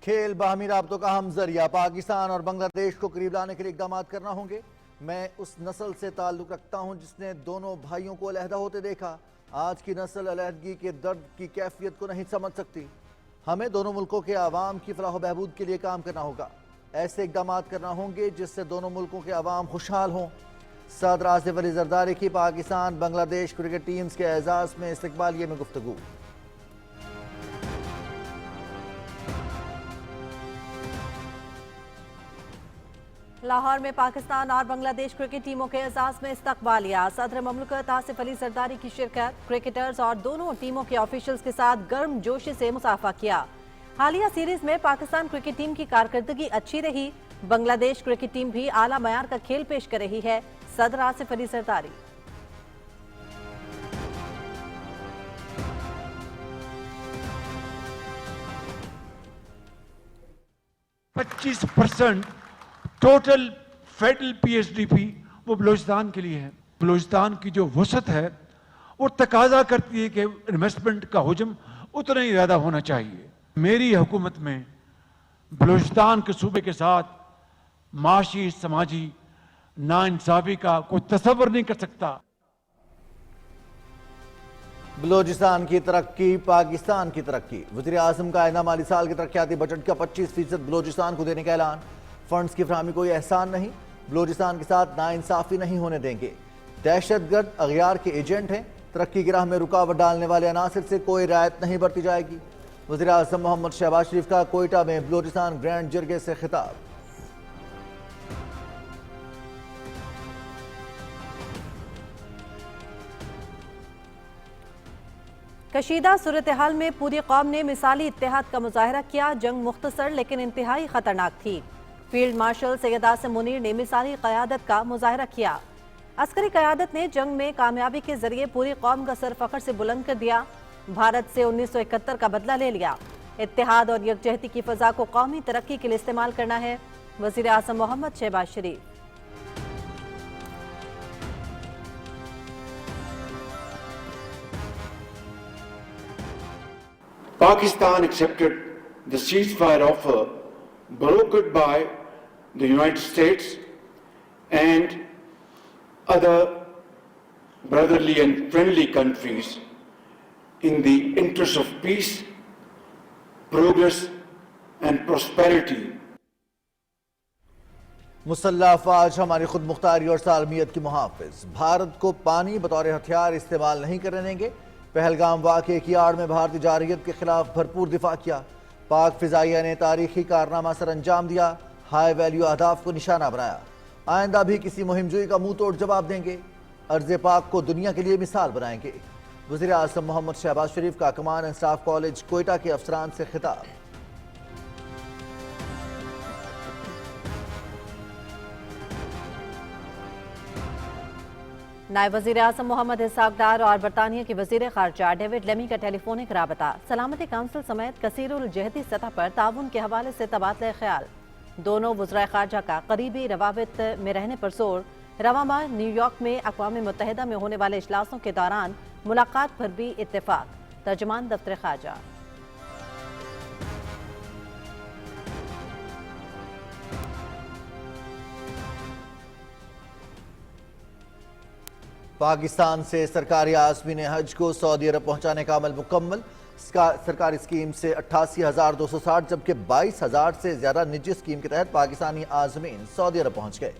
کھیل باہمی رابطوں کا اہم ذریعہ پاکستان اور بنگلہ دیش کو قریب لانے کے لیے اقدامات کرنا ہوں گے۔ میں اس نسل سے تعلق رکھتا ہوں جس نے دونوں بھائیوں کو علیحدہ ہوتے دیکھا۔ آج کی نسل علیحدگی کے درد کی کیفیت کو نہیں سمجھ سکتی۔ ہمیں دونوں ملکوں کے عوام کی فلاح و بہبود کے لیے کام کرنا ہوگا۔ ایسے اقدامات کرنا ہوں گے جس سے دونوں ملکوں کے عوام خوشحال ہوں۔ صدر آصف علی زرداری کی پاکستان بنگلہ دیش کرکٹ ٹیمز کے اعزاز میں استقبالیے میں گفتگو۔ لاہور میں پاکستان اور بنگلہ دیش کرکٹ ٹیموں کے اعزاز میں استقبالیہ۔ صدر مملکت آصف علی زرداری کی شرکت، کرکٹرز اور دونوں ٹیموں کے آفیشلز کے ساتھ گرم جوشی سے مصافحہ کیا۔ حالیہ سیریز میں پاکستان کرکٹ ٹیم کی کارکردگی اچھی رہی۔ بنگلہ دیش کرکٹ ٹیم بھی اعلیٰ معیار کا کھیل پیش کر رہی ہے۔ صدر Asif Ali Zardari. 25% total federal P S D P وہ بلوچستان کے لیے ہے۔ بلوچستان کی جو وسعت ہے وہ تقاضا کرتی ہے کہ انویسٹمنٹ کا حجم اتنا ہی زیادہ ہونا چاہیے۔ میری حکومت میں بلوچستان کے صوبے کے ساتھ معاشی سماجی ناانصافی کا کوئی تصور نہیں کر سکتا۔ بلوچستان کی ترقی پاکستان کی ترقی۔ وزیر اعظم کا آئندہ مالی سال کے ترقیاتی بجٹ کا 25% بلوچستان کو دینے کا اعلان۔ فنڈز کی فراہمی کوئی احسان نہیں، بلوچستان کے ساتھ ناانصافی نہیں ہونے دیں گے۔ دہشت گرد اغیار کے ایجنٹ ہیں، ترقی کی راہ میں رکاوٹ ڈالنے والے عناصر سے کوئی رعایت نہیں برتی جائے گی۔ وزیر اعظم محمد شہباز شریف کا کوئٹہ میں بلوچستان گرینڈ جرگے سے خطاب۔ کشیدہ صورتحال میں پوری قوم نے مثالی اتحاد کا مظاہرہ کیا۔ جنگ مختصر لیکن انتہائی خطرناک تھی۔ فیلڈ مارشل سید عاصم منیر نے مثالی قیادت کا مظاہرہ کیا۔ عسکری قیادت نے جنگ میں کامیابی کے ذریعے پوری قوم کا سر فخر سے بلند کر دیا۔ بھارت سے 1971 کا بدلہ لے لیا۔ اتحاد اور یکجہتی کی فضا کو قومی ترقی کے لیے استعمال کرنا ہے۔ وزیر اعظم محمد شہباز شریف۔ Pakistan accepted the ceasefire offer brokered by the United States and other brotherly and friendly countries in the interest of peace, progress and prosperity. مسلح افواج ہماری خود مختاری اور سالمیت کی محافظ۔ بھارت کو پانی بطور ہتھیار استعمال نہیں کرنے دیں گے۔ پہلگام واقعے کی آڑ میں بھارتی جارحیت کے خلاف بھرپور دفاع کیا۔ پاک فضائیہ نے تاریخی کارنامہ سر انجام دیا، ہائی ویلیو اہداف کو نشانہ بنایا۔ آئندہ بھی کسی مہم جوئی کا منہ توڑ جواب دیں گے۔ ارض پاک کو دنیا کے لیے مثال بنائیں گے۔ وزیر اعظم محمد شہباز شریف کا کمان اینڈ اسٹاف کالج کوئٹہ کے افسران سے خطاب۔ نائب وزیر اعظم محمد اسحاق ڈار اور برطانیہ کے وزیر خارجہ ڈیوڈ لیمی کا ٹیلی فونک رابطہ۔ سلامتی کونسل سمیت کثیر الجہتی سطح پر تعاون کے حوالے سے تبادلہ خیال۔ دونوں وزرائے خارجہ کا قریبی روابط میں رہنے پر زور۔ رواں ماہ نیو یارک میں اقوام متحدہ میں ہونے والے اجلاسوں کے دوران ملاقات پر بھی اتفاق۔ ترجمان دفتر خارجہ۔ پاکستان سے سرکاری عازمین حج کو سعودی عرب پہنچانے کا عمل مکمل۔ سرکاری اسکیم سے 88,260 جبکہ 22,000 سے زیادہ نجی اسکیم کے تحت پاکستانی عازمین سعودی عرب پہنچ گئے۔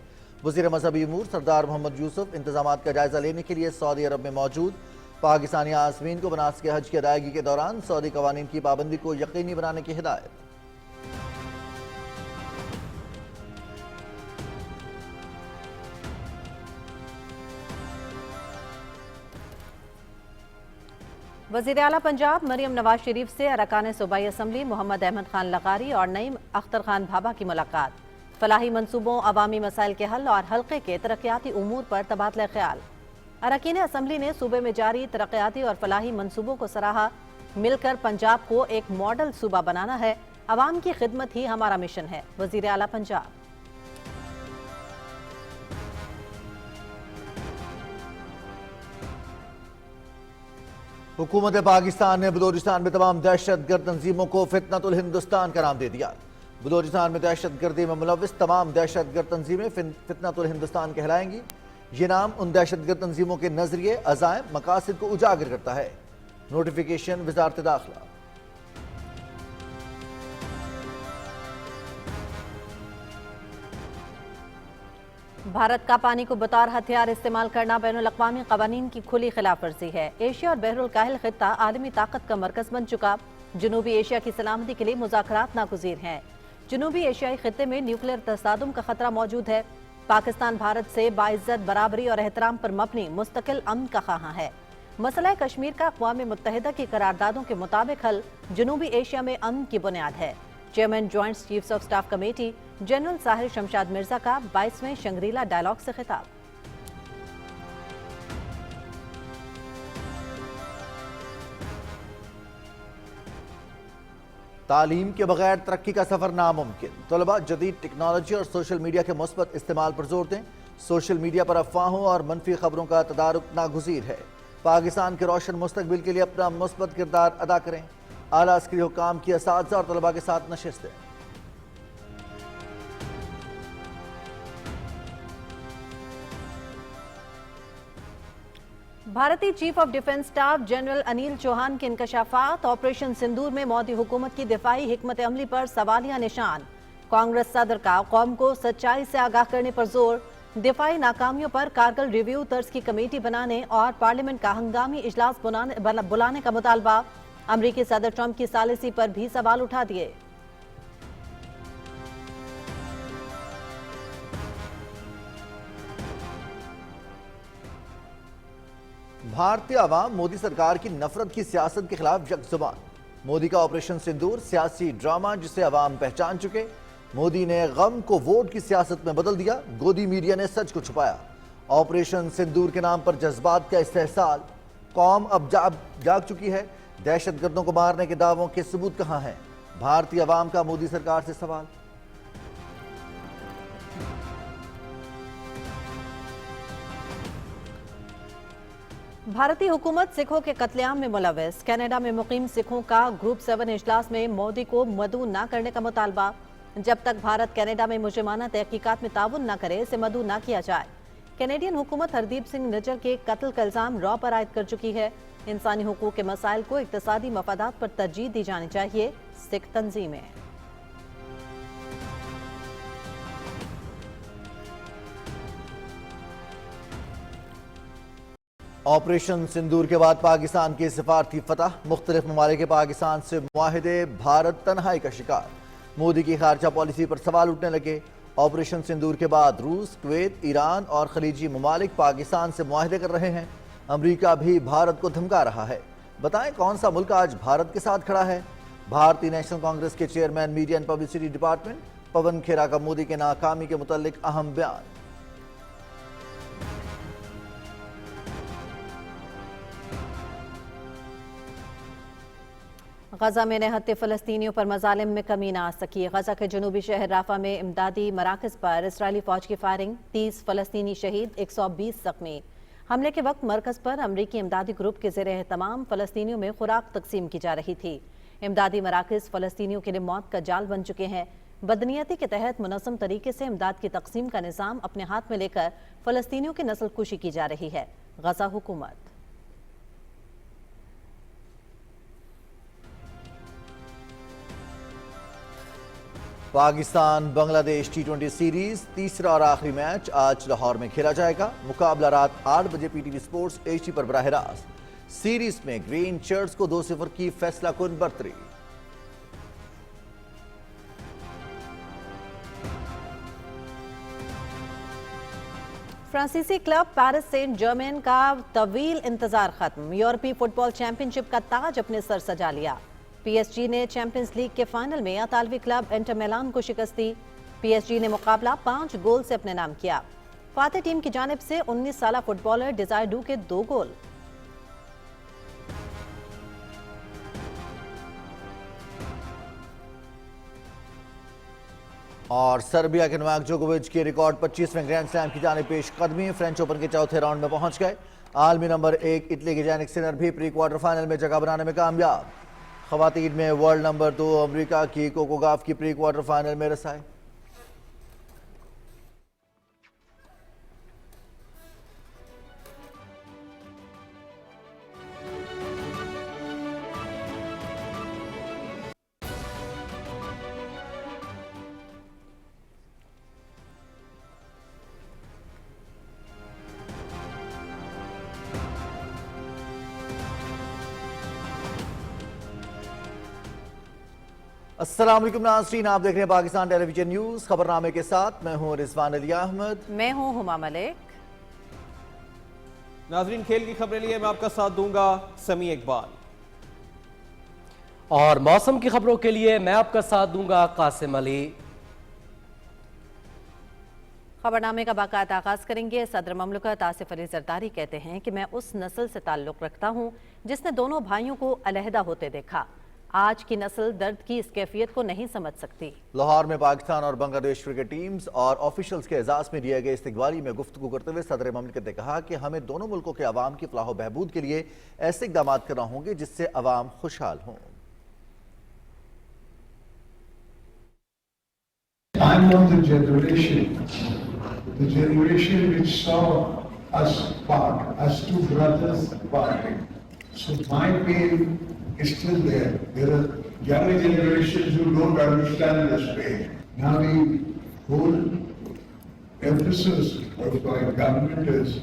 وزیر مذہبی امور سردار محمد یوسف انتظامات کا جائزہ لینے کے لیے سعودی عرب میں موجود۔ پاکستانی عازمین کو مناسک حج کی ادائیگی کے دوران سعودی قوانین کی پابندی کو یقینی بنانے کی ہدایت۔ وزیر اعلیٰ پنجاب مریم نواز شریف سے ارکان صوبائی اسمبلی محمد احمد خان لغاری اور نعیم اختر خان بھابھا کی ملاقات۔ فلاحی منصوبوں، عوامی مسائل کے حل اور حلقے کے ترقیاتی امور پر تبادلہ خیال۔ اراکین اسمبلی نے صوبے میں جاری ترقیاتی اور فلاحی منصوبوں کو سراہا۔ مل کر پنجاب کو ایک ماڈل صوبہ بنانا ہے، عوام کی خدمت ہی ہمارا مشن ہے۔ وزیر اعلیٰ پنجاب۔ हुकूमत पाकिस्तान ने बलोचिस्तान में तमाम दहशत गर्द तंजीमों को फितनतुल हिंदुस्तान का नाम दे दिया। बलोचिस्तान में दहशत गर्दी में मुलविस तमाम दहशत गर्द तंजीमें फितनतुल हिंदुस्तान कहलाएंगी। ये नाम उन दहशत गर्द तंजीमों के नजरिए, अज़ाइम, मकासद को उजागर करता है। नोटिफिकेशन वज़ारत दाखिला। भारत का पानी को बतौर हथियार इस्तेमाल करना बैनुल-अक़वामी क़वानीन की खुली खिलाफ वर्जी है। एशिया और बहरुल काहिल खित्ता आलमी ताकत का मरकज बन चुका। जनूबी एशिया की सलामती के लिए मुज़ाकरात नागुज़ीर हैं। जनूबी एशियाई खित्ते में न्यूक्लियर तसादुम का खतरा मौजूद है। पाकिस्तान भारत से बाइज्जत, बराबरी और एहतराम पर मबनी मुस्तकिल अमन का ख़्वाहां है। मसला कश्मीर का अक़वाम मुत्तहिदा की करारदादों के मुताबिक हल जनूबी एशिया में अमन की बुनियाद है। Chairman joint chiefs of staff committee general Sahir Shamshad Mirza का 22वें शंग्रीला डायलॉग से खिताब। तालीम के बगैर तरक्की का सफर नामुमकिन। तलबा जदीद टेक्नोलॉजी और सोशल मीडिया के मुस्बत इस्तेमाल पर जोर दें। सोशल मीडिया पर अफवाहों और मनफी खबरों का तदारुक नागुज़ीर है। पाकिस्तान के रोशन मुस्तकबिल के लिए अपना मुस्बत किरदार अदा करें। आला अस्करी हुकाम की असातिज़ा और तलबा के साथ नशिस्तें। भारतीय chief of defence staff general Anil Chauhan के इंकशाफात। ऑपरेशन सिंदूर में मोदी हुकूमत की दिफाई हिकमत अमली पर सवालिया निशान। कांग्रेस सदर का कौम को सच्चाई से आगाह करने पर जोर। दिफाई नाकामियों पर कारगिल रिव्यू तर्ज की कमेटी बनाने और पार्लियामेंट का हंगामी इजलास बुलाने का मुतालबा। अमरीकी सदर ट्रंप की सालिसी पर भी सवाल उठा दिए। भारतीय अवाम मोदी सरकार की नफरत की सियासत के खिलाफ यकजुबान। मोदी का ऑपरेशन सिंदूर सियासी ड्रामा जिसे अवाम पहचान चुके। मोदी ने गम को वोट की सियासत में बदल दिया। गोदी मीडिया ने सच को छुपाया। ऑपरेशन सिंदूर के नाम पर जज्बात का इस्तेहसाल। कौम अब जाग चुकी है। दहशत गर्दों को मारने के दावों के सबूत कहां हैं? भारतीय अवाम का मोदी सरकार से सवाल। भारतीय हुकूमत सिखों के कत्लेआम में मुलविस। कनाडा में मुकीम सिखों का ग्रुप 7 इजलास में मोदी को मदऊ न करने का मुतालबा। जब तक भारत कनाडा में मुजरिमाना तहकीकात में ताउन न करे, इसे मदऊ न किया जाए। कैनेडियन हुकूमत हरदीप सिंह निज्जर के कत्ल का इल्जाम रॉ पर आयद कर चुकी है। इंसानी हुकूक के मसाइल को इक्तसादी मफादात पर तरजीह दी जानी चाहिए। सिख तंजीमें। ऑपरेशन सिंदूर के बाद पाकिस्तान की सिफारती फतह। मुख्तलिफ ममालिक के पाकिस्तान से मुआहिदे। भारत तन्हाई का शिकार। मोदी की खारजा पॉलिसी पर सवाल उठने लगे। ऑपरेशन सिंदूर के बाद रूस, कुवैत, ईरान और खलीजी ममालिक पाकिस्तान से मुआहिदे कर रहे हैं। अमरीका भी भारत को धमका रहा है। बताएं कौन सा मुल्क आज भारत के साथ खड़ा है? भारतीय नेशनल कांग्रेस के chairman media and publicity department Pawan Khera का मोदी के नाकामी के मुतालिक अहम बयान। गजा में निहत्ते फलस्तीनियों पर मजालिम में कमी न आ सकी। गजा के जनूबी शहर राफा में इमदादी मराकज पर इसराइली फौज की फायरिंग। 30 फलस्तीनी शहीद, 120 जख्मी। हमले के वक्त मरकज पर अमरीकी इमदादी ग्रुप के ज़ेरे तमाम फलस्तीनियों में खुराक तकसीम की जा रही थी। इमदादी मराकज फलस्तीनियों के लिए मौत का जाल बन चुके हैं। बदनीयती के तहत मुनज़्ज़म तरीके से इमदाद की तकसीम का निज़ाम अपने हाथ में लेकर फलस्तीनियों की नस्ल कुशी की जा रही है। गजा हुकूमत। पाकिस्तान बांग्लादेश T20 सीरीज तीसरा और आखिरी मैच आज लाहौर में खेला जाएगा। मुकाबला रात 8 बजे PTV स्पोर्ट्स HD पर बराह रास्त। सीरीज में ग्रीन शर्ट्स को 2-0 की फैसला कुन बर्तरी। फ्रांसीसी क्लब पेरिस सेंट जर्मेन का तवील इंतजार खत्म। यूरोपीय फुटबॉल चैंपियनशिप का ताज अपने सर सजा लिया। PSG ने चैंपियंस लीग के फाइनल में इतालवी क्लब इंटर मिलान को शिकस्त दी। PSG ने मुकाबला 5 गोल से अपने नाम किया। फातेह टीम की जानिब से 19 साला फुटबॉलर डिजायर डू के 2 गोल। और सर्बिया के नोवाक जोकोविच के रिकॉर्ड 25वें ग्रैंड स्लैम की जानिब पेश कदमी। फ्रेंच ओपन के चौथे राउंड में पहुंच गए। عالمی نمبر 1 اٹلی کی جینک سینر بھی پری کوارٹر فائنل میں جگہ بنانے میں کامیاب. خواتین میں ورلڈ نمبر 2 امریکہ کی کوکو گاف کی پری کوارٹر فائنل میں رسائی. السلام علیکم ناظرین، آپ دیکھ رہے ہیں پاکستان ٹیلی ویژن نیوز. خبرنامے کے ساتھ میں ہوں رضوان علی احمد. میں ہوں ہما ملک. ناظرین، کھیل کی خبریں لیے میں آپ کا ساتھ دوں گا سمیع اقبال، اور موسم کی خبروں کے لیے میں آپ کا ساتھ دوں گا قاسم علی. خبرنامے کا باقاعدہ آغاز کریں گے. صدر مملکت آصف علی زرداری کہتے ہیں کہ میں اس نسل سے تعلق رکھتا ہوں جس نے دونوں بھائیوں کو علیحدہ ہوتے دیکھا. آج کی نسل درد کی اس کیفیت کو نہیں سمجھ سکتی. لاہور میں پاکستان اور بنگلہ دیش کرکٹ ٹیمز اور آفیشلز کے اعزاز میں دیے گئے استقبالی میں گفتگو کرتے ہوئے صدر مملکت نے کہا کہ ہمیں دونوں ملکوں کے عوام کی فلاح و بہبود کے لیے ایسے اقدامات کرنا ہوں گے جس سے عوام خوشحال ہوں. I'm of the generation which saw us part, us two brothers parting. So my pain is still there. There are younger generations who don't understand this pain. Now the whole emphasis of our government is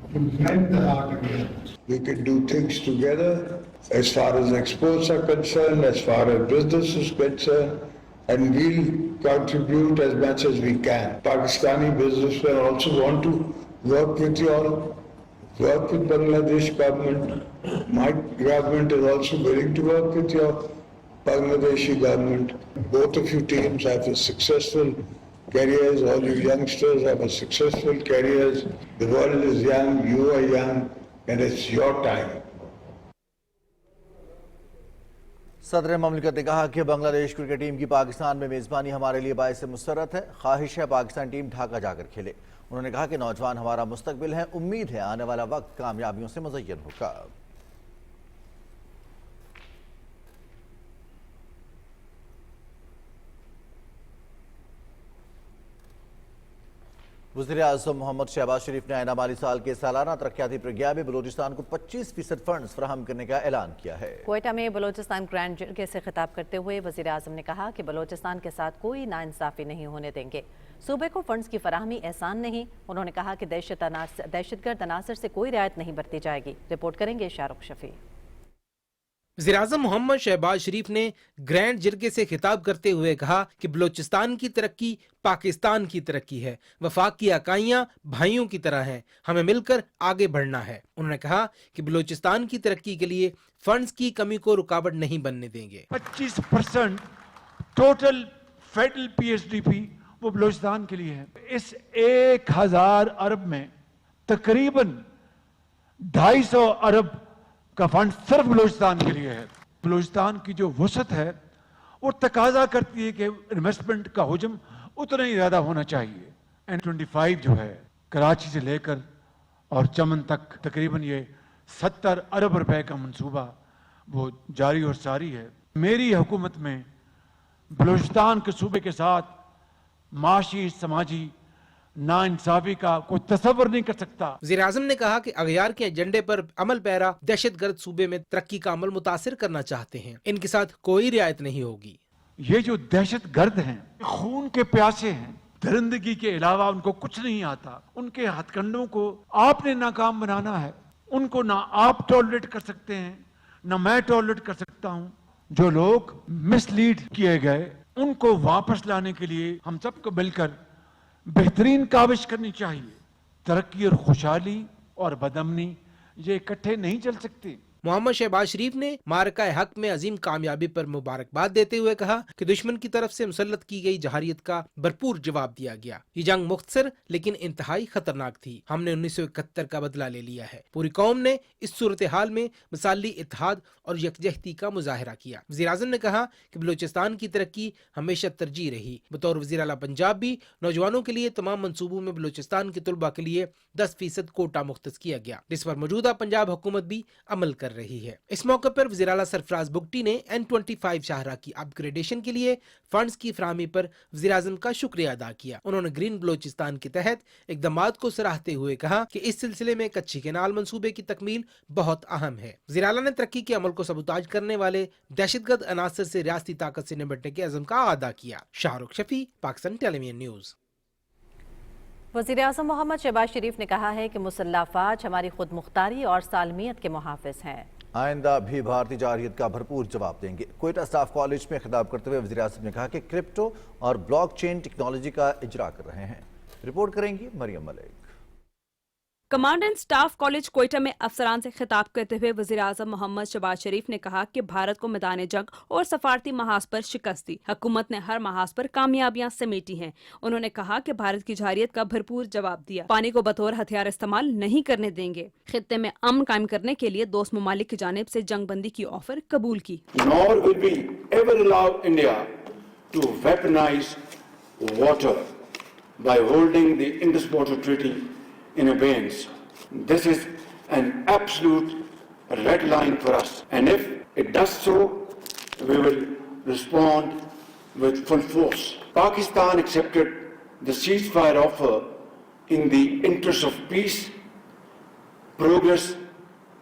to mend the heart again. We can do things together as far as exports are concerned, as far as business is concerned, and we'll contribute as much as we can. Pakistani businessmen also want to work with you all, work with Bangladesh government. My government is also willing to work with your Bangladeshi government. Both of you teams have a successful careers, all you youngsters have a successful careers. The world is young, you are young, and it's your time. صدر مملکت نے کہا کہ بنگلہ دیش cricket team کی پاکستان میں میزبانی ہمارے لیے باعث مسرت ہے. خواہش ہے پاکستان ٹیم ڈھاکہ جا کر کھیلے. انہوں نے کہا کہ نوجوان ہمارا مستقبل ہے. امید ہے آنے والا وقت کامیابیوں سے مزین ہوگا. وزیر اعظم محمد شہباز شریف نے آئندہ مالی سال کے سالانہ ترقیاتی پروگرام میں بلوچستان کو 25% فنڈز فراہم کرنے کا اعلان کیا ہے. کوئٹہ میں بلوچستان گرینڈ جرگے سے خطاب کرتے ہوئے وزیر اعظم نے کہا کہ بلوچستان کے ساتھ کوئی ناانصافی نہیں ہونے دیں گے. صوبے کو فنڈز کی فراہمی احسان نہیں. انہوں نے کہا کہ دہشت گرد عناصر سے کوئی رعایت نہیں برتی جائے گی. رپورٹ کریں گے شارق شفیع. وزیراعظم محمد شہباز شریف نے گرینڈ جرگے سے خطاب کرتے ہوئے کہا کہ بلوچستان کی ترقی پاکستان کی ترقی ہے. وفاق کی اکائیاں بھائیوں کی طرح ہیں. ہمیں مل کر آگے بڑھنا ہے. انہوں نے کہا کہ بلوچستان کی ترقی کے لیے فنڈز کی کمی کو رکاوٹ نہیں بننے دیں گے. 25% ٹوٹل فیڈرل PSDP وہ بلوچستان کے لیے ہے. اس 1000 ارب میں تقریباً 250 ارب کا فنڈ صرف بلوچستان کے لیے ہے. بلوچستان کی جو وسعت ہے وہ تقاضا کرتی ہے کہ انویسٹمنٹ کا حجم اتنا ہی زیادہ ہونا چاہیے. N25 جو ہے کراچی سے لے کر اور چمن تک تقریباً یہ 70 ارب روپے کا منصوبہ وہ جاری اور ساری ہے. میری حکومت میں بلوچستان کے صوبے کے ساتھ معاشی سماجی ناانصافی کا کوئی تصور نہیں کر سکتا. وزیر اعظم نے کہا کہ اغیار کے ایجنڈے پر عمل پیرا دہشت گرد صوبے میں ترقی کا عمل متاثر کرنا چاہتے ہیں. ان کے ساتھ کوئی رعایت نہیں ہوگی. یہ جو دہشت گرد ہیں خون کے پیاسے ہیں. درندگی کے علاوہ ان کو کچھ نہیں آتا. ان کے ہتھ کنڈوں کو آپ نے ناکام بنانا ہے. ان کو نہ آپ ٹالریٹ کر سکتے ہیں نہ میں ٹالریٹ کر سکتا ہوں. جو لوگ مس لیڈ کیے گئے ان کو واپس لانے کے لیے ہم سب کو مل کر بہترین کاوش کرنی چاہیے. ترقی اور خوشحالی اور بدامنی یہ اکٹھے نہیں چل سکتے. मोहम्मद शहबाज शरीफ ने मारका हक में अजीम कामयाबी पर मुबारकबाद देते हुए कहा कि दुश्मन की तरफ से मुसल्लत की गई जहारियत का भरपूर जवाब दिया गया। ये जंग मुख्तसर लेकिन इंतहाई खतरनाक थी। हमने 1971 का बदला ले लिया है। पूरी कौम ने इस सूरत हाल में मिसाली इत्तेहाद और यकजहती का मुजाहरा किया। वज़ीर आज़म ने कहा कि बलूचिस्तान की तरक्की हमेशा तरजीह रही। बतौर वज़ीर आला पंजाब भी नौजवानों के लिए तमाम मंसूबों में बलूचिस्तान के तुलबा के लिए 10% कोटा मुख्तस किया गया, जिस पर मौजूदा पंजाब हुकूमत भी अमल कर रही है। इस मौके पर वज़ीर आला सरफराज बुगटी ने N25 शाहरा की अपग्रेडेशन के लिए फंड्स की फराहमी पर वज़ीर आज़म का शुक्रिया अदा किया। उन्होंने ग्रीन बलूचिस्तान के तहत इक़दामात को सराहते हुए कहा कि इस सिलसिले में कच्ची केनाल मंसूबे की तकमील बहुत अहम है। वज़ीर आला ने तरक्की के अमल को सबूताज करने वाले दहशतगर्द अनासर से रियासती ताकत से निपटने के अज़म का अदा किया। Shahrukh Shafi, Pakistan television news. वज़ीर आज़म मोहम्मद शहबाज शरीफ ने कहा है कि मुसल्लह अफ़वाज हमारी खुद मुख्तारी और सालमियत के मुहाफ़िज़ हैं। आइंदा भी भारतीय जारहियत का भरपूर जवाब देंगे। क्वेटा स्टाफ कॉलेज में खिताब करते हुए वज़ीर आज़म ने कहा कि क्रिप्टो और ब्लॉकचेन टेक्नोलॉजी का इजरा कर रहे हैं। रिपोर्ट करेंगी Mariam Malik. Commandant staff college Quetta में अफसरान से खिताब करते हुए वज़ीर आज़म मोहम्मद शहबाज शरीफ ने कहा कि भारत को मैदान जंग और सफारती महाज पर शिकस्त दी। हुकूमत ने हर महाज पर कामयाबियां समेटी हैं। उन्होंने कहा कि भारत की जारहियत का भरपूर जवाब दिया। पानी को बतौर हथियार इस्तेमाल नहीं करने देंगे। खित्ते में अमन कायम करने के लिए दोस्त ममालिक की जानिब से जंग बंदी की ऑफर कबूल की। Nor will we ever allow India to weaponize water by holding the Indus Water Treaty in abeyance. This is an absolute red line for us, and if it does so, we will respond with full force. Pakistan accepted the ceasefire offer in the interest of peace, progress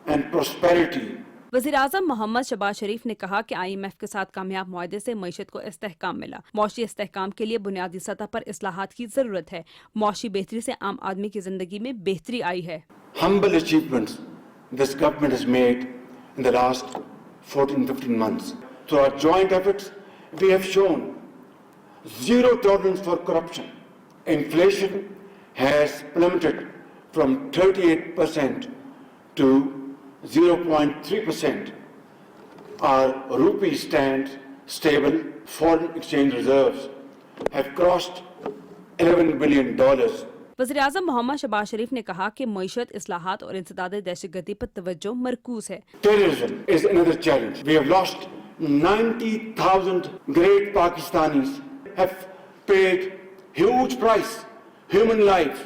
and prosperity. वज़ीर आज़म मोहम्मद शहबाज शरीफ ने कहा कि IMF के साथ कामयाब मुआहदे से मईशत को इस्तेहकाम मिला। मौशी इस्तेहकाम के लिए बुनियादी सतह पर इस्लाहात की जरूरत है। मौशी बेहतरी से आम आदमी की जिंदगी में बेहतरी आई है। Humble achievements this government has made in the last 14-15 months. Through our joint efforts, we have shown zero tolerance for corruption. Inflation has plummeted from 38% to 0.3%. Our rupee stands stable. Foreign exchange reserves have crossed $11 billion. वज़ीर आज़म मोहम्मद शहबाज शरीफ ने कहा कि मईशत, इस्लाहात और इंसदाद दहशतगर्दी पर तवज्जो मरकूज है। Terrorism is another challenge. We have lost 90,000 great Pakistanis have paid huge price, human lives,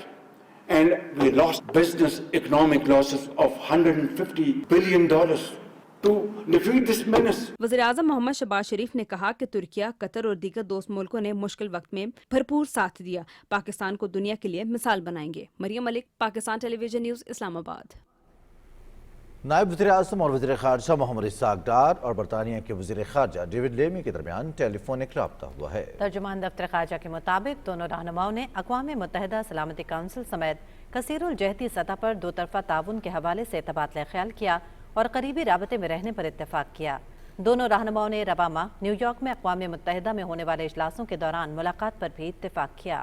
and we lost business economic losses of $150 billion to defeat this menace. वज़ीर आज़म मोहम्मद शहबाज शरीफ ने कहा कि तुर्किया, कतर और दीगर दोस्त मुल्कों ने मुश्किल वक्त में भरपूर साथ दिया। पाकिस्तान को दुनिया के लिए मिसाल बनाएंगे। Mariam Malik, Pakistan television news, Islamabad. नायब वज़ीर आज़म और वज़ीर ख़ारजा मोहम्मद इस्हाक़ डार और बरतानिया के वज़ीर ख़ारजा डेविड लेमी के दरमियान टेलीफोनिक रब्ता हुआ है। तर्जुमान दफ्तर ख़ारजा के मुताबिक दोनों रहनुमाओं ने अक़वाम मुत्तहिदा सलामती काउंसिल समेत कसीरुल जहती सतह पर दो तरफ़ा ताउन के हवाले से तबादला ख्याल किया और करीबी राबते में रहने पर इत्तेफाक किया। दोनों रहनुमाओं ने रबा माह न्यूयॉर्क में अक़वाम मुत्तहिदा में होने वाले इजलासों के दौरान मुलाकात पर भी इत्तेफाक किया।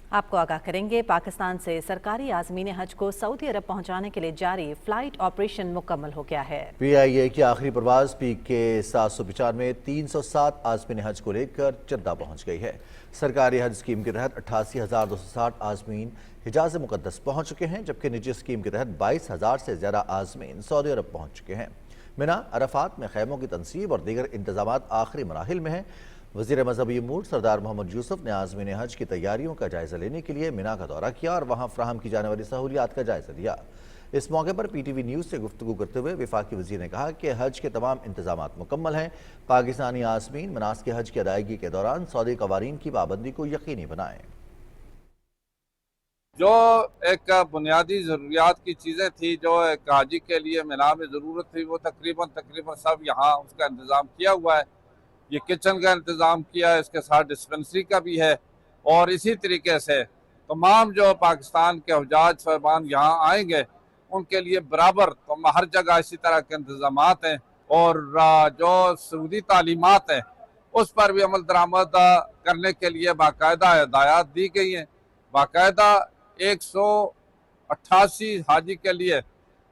आपको आगाह करेंगे, पाकिस्तान से सरकारी आज़मीन हज को सऊदी अरब पहुंचाने के लिए जारी फ्लाइट ऑपरेशन मुकम्मल हो गया है। PIA की आखिरी परवाज PK 795 में 307 आज़मीन हज को लेकर जद्दा पहुंच गई है। सरकारी हज स्कीम के तहत 88,260 आज़मीन हिजाज मुक़द्दस पहुंच चुके हैं, जबकि निजी स्कीम के तहत 22,000 से ज़्यादा आज़मीन सऊदी अरब पहुंच चुके हैं। मिना, अरफात में खैमों की तनसीब और दीगर इंतजामात आखिरी मराहिल में हैं। वज़ीर मज़हबी अमूर सरदार मोहम्मद यूसुफ ने आज़मीन हज की तैयारियों का जायज़ा लेने के लिए मिना का दौरा किया और वहाँ फ़राहम की जाने वाली सहूलियात का जायज़ा लिया। इस मौके पर PTV न्यूज़ से गुफ्तगू करते हुए वफाकी वज़ीर ने कहा कि हज के तमाम इंतजामात मुकम्मल हैं। पाकिस्तानी आज़मीन मनासिक हज की अदायगी के दौरान सऊदी कवानीन की पाबंदी को यकीनी बनाएं। जो एक बुनियादी ज़रूरियात की चीज़ें थी जो एक हाजी के लिए मिना में ज़रूरत थी, वो तकरीबन सब यहाँ उसका इंतज़ाम किया हुआ है। ये किचन का इंतज़ाम किया है, इसके साथ डिस्पेंसरी का भी है, और इसी तरीके से तमाम जो पाकिस्तान के हुजाज साहबान यहाँ आएंगे उनके लिए बराबर तो हर जगह इसी तरह के इंतज़ामात हैं। और जो सऊदी तालीमात हैं उस पर भी अमल दरामद करने के लिए बाकायदा हिदायत दी गई हैं। बाकायदा 88 हाजी के लिए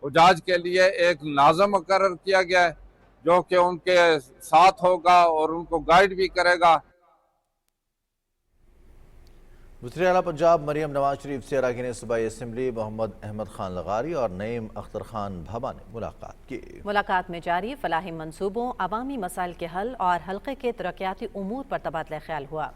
उजाज के लिए एक नाज़म मुकर्रर किया गया है जो कि उनके साथ होगा और उनको गाइड भी करेगा। वज़ीर आला पंजाब मरियम नवाज शरीफ से अरकान सूबाई असम्बली मोहम्मद अहमद खान लगारी और नईम अख्तर खान भाभा ने मुलाकात की। मुलाकात में जारी फलाही मंसूबों, अवामी मसाइल के हल और हल्के के तरक्याती उमूर पर तबादला ख्याल हुआ।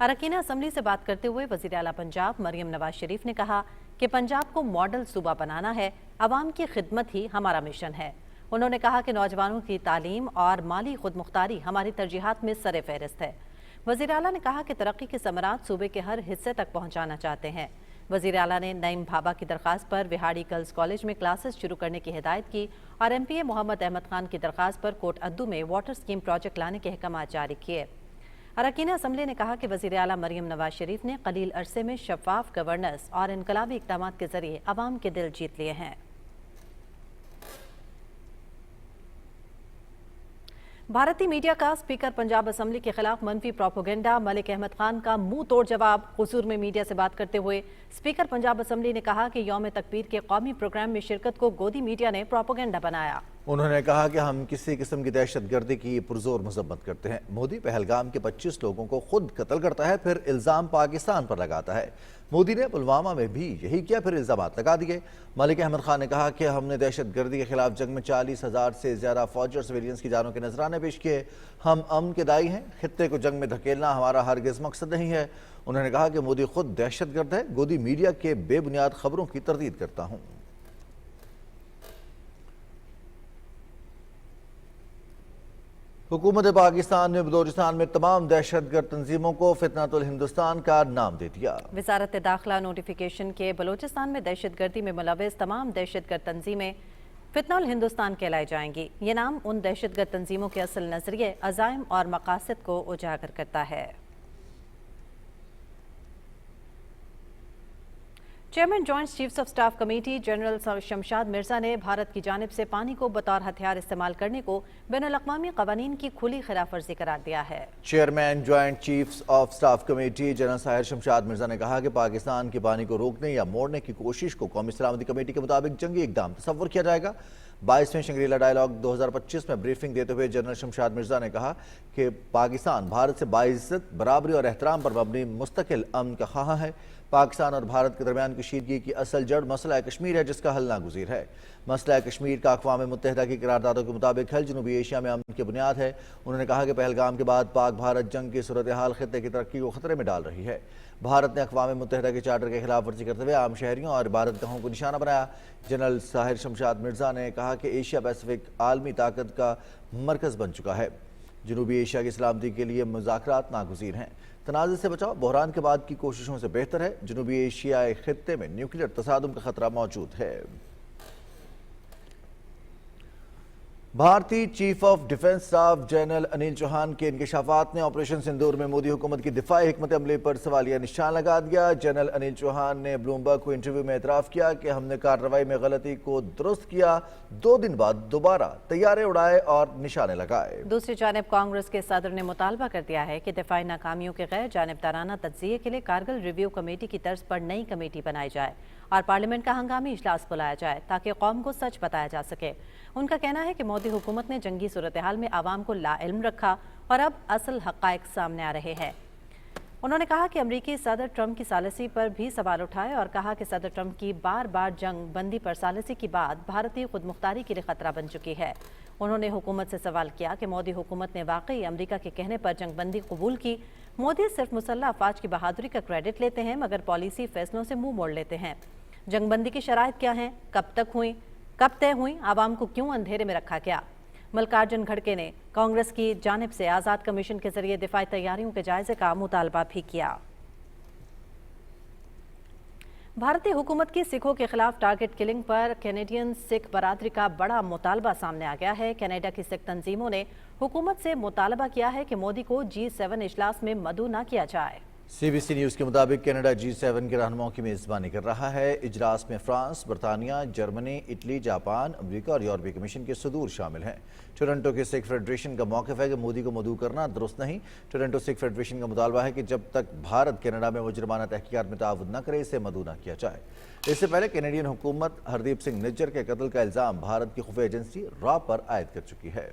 अरकान असम्बली से बात करते हुए वज़ीर आला पंजाब मरियम नवाज शरीफ ने कहा कि पंजाब को मॉडल सूबा बनाना है, अवाम की खिदमत ही हमारा मिशन है। उन्होंने कहा कि नौजवानों की तालीम और माली खुद मुख्तारी हमारी तरजीहात में सरे फहरिस्त है। वज़ीर आला ने कहा कि तरक्की के समरात सूबे के हर हिस्से तक पहुंचाना चाहते हैं। वज़ीर आला ने नईम भाभा की दरख्वास्त पर विहाड़ी गर्ल्स कॉलेज में क्लासेस शुरू करने की हिदायत की और MPA मोहम्मद अहमद खान की दरख्वास्त पर कोट अद्दू में वाटर स्कीम प्रोजेक्ट लाने के अहकाम जारी किए। अरकान असम्बली ने कहा कि वज़ीर आला मरियम नवाज शरीफ ने कलील अरसे में शफाफ गवर्नेंस और इनकलाबी इक़दाम के जरिए अवाम के दिल जीत लिए हैं। भारतीय मीडिया का स्पीकर पंजाब असम्बली के खिलाफ मनफी प्रोपोगेंडा, मलिक अहमद खान का मुंह तोड़ जवाब। हुजूर में मीडिया से बात करते हुए स्पीकर पंजाब असम्बली ने कहा कि यौम तकबीर के कौमी प्रोग्राम में शिरकत को गोदी मीडिया ने प्रोपोगेंडा बनाया। उन्होंने कहा कि हम किसी किस्म की दहशत गर्दी की पुरजोर मजम्मत करते हैं। मोदी पहलगाम के 25 लोगों को खुद कत्ल करता है, फिर इल्ज़ाम पाकिस्तान पर लगाता है। मोदी ने पुलवामा में भी यही किया, फिर इल्ज़ाम लगा दिए। मलिक अहमद खान ने कहा कि हमने दहशत गर्दी के खिलाफ जंग में 40,000 से ज़्यादा फौजी और सिविलियंस की जानों के नजराने पेश किए। हम अमन के दाई हैं, खित्ते को जंग में धकेलना हमारा हरगिज़ मकसद नहीं है। उन्होंने कहा कि मोदी खुद दहशतगर्द है, गोदी मीडिया के बेबुनियाद खबरों की तरदीद करता हूँ। हुकूमत पाकिस्तान ने बलोचिस्तान में तमाम दहशतगर्द तंजीमों को फितनतुल हिंदुस्तान का नाम दे दिया। वजारत दाखिला नोटिफिकेशन के बलोचिस्तान में दहशतगर्दी में मुलविस तमाम दहशतगर्द तंजीमें फितनतुल हिंदुस्तान कहलाई जाएंगी। ये नाम उन दहशतगर्द तंजीमों के असल नजरिए, अज़ाइम और मकासद को उजागर करता है। Chairman joint chiefs of staff committee general Shamshad Mirza ने भारत की जानिब से पानी को बतौर हथियार इस्तेमाल करने को बैनुल-अक़वामी क़वानीन की खुली खिलाफ वर्जी करार दिया है। Chairman joint chiefs of staff committee general Sahir Shamshad Mirza ने कहा कि पाकिस्तान के पानी को रोकने या मोड़ने की कोशिश को कौमी सलामती कमेटी के मुताबिक जंगी इक़दाम तस्वुर किया जाएगा। 22वें शंग्रीला डायलॉग 2025 में ब्रीफिंग देते हुए जनरल शमशाद मिर्जा ने कहा कि पाकिस्तान भारत से बाइज्जत, बराबरी और एहतराम पर मबनी मुस्तकिल अमन का ख़्वाह है। पाकिस्तान और भारत के दरमियान कशीदगी की असल जड़ मसला कश्मीर है, जिसका हल नागुज़ीर है। मसला कश्मीर का अक़वाम मुत्तहिदा की करारदादों के मुताबिक हल जनूबी एशिया में अमन की बुनियाद है। उन्होंने कहा कि पहलगाम के बाद पाक भारत जंग की सूरत हाल खित्ते की तरक्की को खतरे में डाल रही है। भारत ने अक़वाम मुत्तहिदा के चार्टर के खिलाफ वर्जी करते हुए आम शहरियों और इबादतगाहों को निशाना बनाया। जनरल साहिर शमशाद मिर्जा ने कहा कि एशिया पैसिफिक आलमी ताकत का मरकज़ बन चुका है। जनूबी एशिया की सलामती के लिए मुज़ाकरात नागुज़ीर हैं। तनाज़े से बचाव बहरान के बाद की कोशिशों से बेहतर है। जनूबी एशियाई खित्ते में न्यूक्लियर तसादुम का खतरा मौजूद है। भारतीय chief of defence staff general Anil Chauhan के इंकशाफात ने ऑपरेशन सिंदूर में मोदी हुकूमत की दिफाई हिकमत अमली पर सवालिया निशान लगा दिया। जनरल अनिल चौहान ने ब्लूमबर्ग को इंटरव्यू में एतराफ़ किया कि हमने कार्रवाई में गलती को दुरुस्त किया। 2 दिन बाद दोबारा तैयारे उड़ाए और निशाने लगाए। दूसरी जानिब कांग्रेस के सदर ने मुतालबा कर दिया है कि दिफाई नाकामियों के गैर जानिबदाराना तज्जिये के लिए कारगिल रिव्यू कमेटी की तर्ज पर नई कमेटी बनाई जाए और पार्लियामेंट का हंगामी इजलास बुलाया जाए ताकि कौम को सच बताया जा सके। उनका कहना है कि मोदी हुकूमत ने जंगी सूरत हाल में आवाम को लाइल्म रखा और अब असल हक़ाइक़ सामने आ रहे हैं। उन्होंने कहा कि अमरीकी सदर ट्रंप की सालिसी पर भी सवाल उठाए और कहा कि सदर ट्रंप की बार बार जंग बंदी पर सालिसी के बाद भारतीय खुद मुख्तारी के लिए खतरा बन चुकी है। उन्होंने हुकूमत से सवाल किया कि मोदी हुकूमत ने वाकई अमरीका के कहने पर जंग बंदी कबूल की। मोदी सिर्फ मुसल्लह अफवाज की बहादुरी का क्रेडिट लेते हैं मगर पॉलिसी फैसलों से मुंह मोड़ लेते हैं। जंगबंदी की शराइत क्या हैं, कब तक हुई, कब तय हुई, आवाम को क्यों अंधेरे में रखा गया। मल्लिकार्जुन खड़गे ने कांग्रेस की जानिब से आज़ाद कमीशन के जरिए दिफाई तैयारियों के जायजे का मुतालबा भी किया। भारतीय हुकूमत की सिखों के खिलाफ टारगेट किलिंग पर कैनेडियन सिख बरादरी का बड़ा मुतालबा सामने आ गया है। कनाडा की सिख तंजीमों ने हुकूमत से मुतालबा किया है कि मोदी को G7 इजलास में मदऊ न किया जाए। CBC نیوز کے مطابق کینیڈا G7 کے رہنماؤں کی میزبانی کر رہا ہے۔ اجلاس میں فرانس، برطانیہ، جرمنی، اٹلی، جاپان، امریکہ اور یورپی کمیشن کے صدور شامل ہیں۔ ٹورنٹو کے سکھ فیڈریشن کا موقف ہے کہ مودی کو مدعو کرنا درست نہیں۔ ٹورنٹو سکھ فیڈریشن کا مطالبہ ہے کہ جب تک بھارت کینیڈا میں مجرمانہ تحقیقات میں تعاون نہ کرے اسے مدعو نہ کیا جائے۔ اس سے پہلے کینیڈین حکومت ہردیپ سنگھ نجر کے قتل کا الزام بھارت کی خفیہ ایجنسی را پر عائد کر چکی ہے۔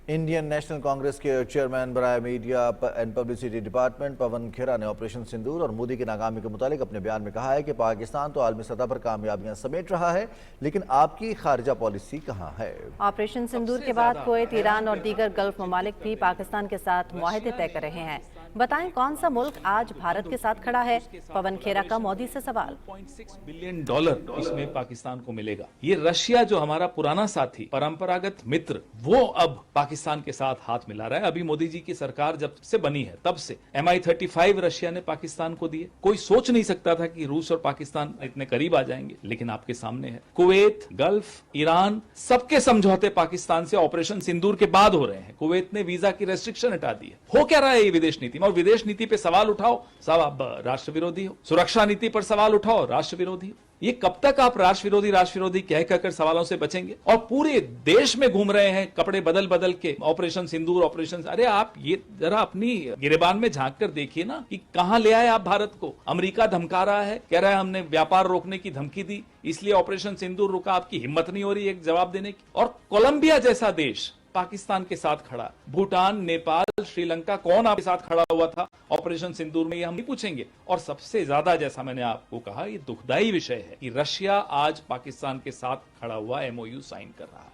انڈین نیشنل کانگریس کے چیئرمین برائے میڈیا اینڈ پبلسٹی ڈپارٹمنٹ پون کھیرا نے آپریشن سندور اور مودی کی ناکامی کے متعلق اپنے بیان میں کہا ہے کہ پاکستان تو عالمی سطح پر کامیابیاں سمیٹ رہا ہے، لیکن آپ کی خارجہ پالیسی کہاں ہے؟ آپریشن سندور کے بعد کویت، ایران اور دیگر گلف ممالک بھی پاکستان کے ساتھ معاہدے طے کر رہے ہیں۔ بتائیں کون سا ملک آج بھارت کے ساتھ کھڑا ہے؟ پون کھیرا کا مودی سے سوال۔ $6 بلین اس میں پاکستان کو ملے گا۔ یہ رشیا جو ہمارا پرانا ساتھی، پرمپراگت متر، وہ اب پاکستان کے ساتھ ہاتھ ملا رہا ہے۔ ابھی مودی جی کی سرکار جب سے بنی ہے تب سے MI-35 رشیا نے پاکستان کو دیے۔ کوئی سوچ نہیں سکتا تھا کہ روس اور پاکستان اتنے قریب آ جائیں گے، لیکن آپ کے سامنے ہے۔ کویت، گلف، ایران، سب کے سمجھوتے پاکستان سے آپریشن سندور کے بعد ہو رہے ہیں۔ کویت نے ویزا کی ریسٹرکشن ہٹا دی ہے۔ ہو کیا رہا ہے یہ ودیش نیتی میں؟ اور ودیش نیتی پہ سوال اٹھاؤ، صاحب آپ راشٹر ورودھی ہو۔ سرکشا نیتی پر سوال اٹھاؤ، راشٹر ورودھی ہو۔ یہ کب تک آپ راشٹر ورودھی کہہ کر سوالوں سے بچیں گے؟ اور پورے دیش میں گھوم رہے ہیں کپڑے بدل کے، آپریشن سندور، آپریشن، ارے آپ یہ ذرا اپنی گریبان میں جھانک کر دیکھیے نا کہ کہاں لے آئے آپ بھارت کو۔ امریکہ دھمکا رہا ہے، کہہ رہا ہے ہم نے ویاپار روکنے کی دھمکی دی اس لیے آپریشن سندور رکا، آپ کی ہمت نہیں ہو رہی ایک جواب دینے کی۔ اور کولمبیا جیسا دیش پاکستان کے ساتھ کھڑا، بھوٹان، نیپال، شری لنکا، کون آپ کے ساتھ کھڑا ہوا تھا آپریشن سندور میں؟ یہ ہم نہیں پوچھیں گے۔ اور سب سے زیادہ جیسا میں نے آپ کو کہا، یہ دکھدائی وشے ہے کہ رشیا آج پاکستان کے ساتھ کھڑا ہوا MOU سائن کر رہا ہے،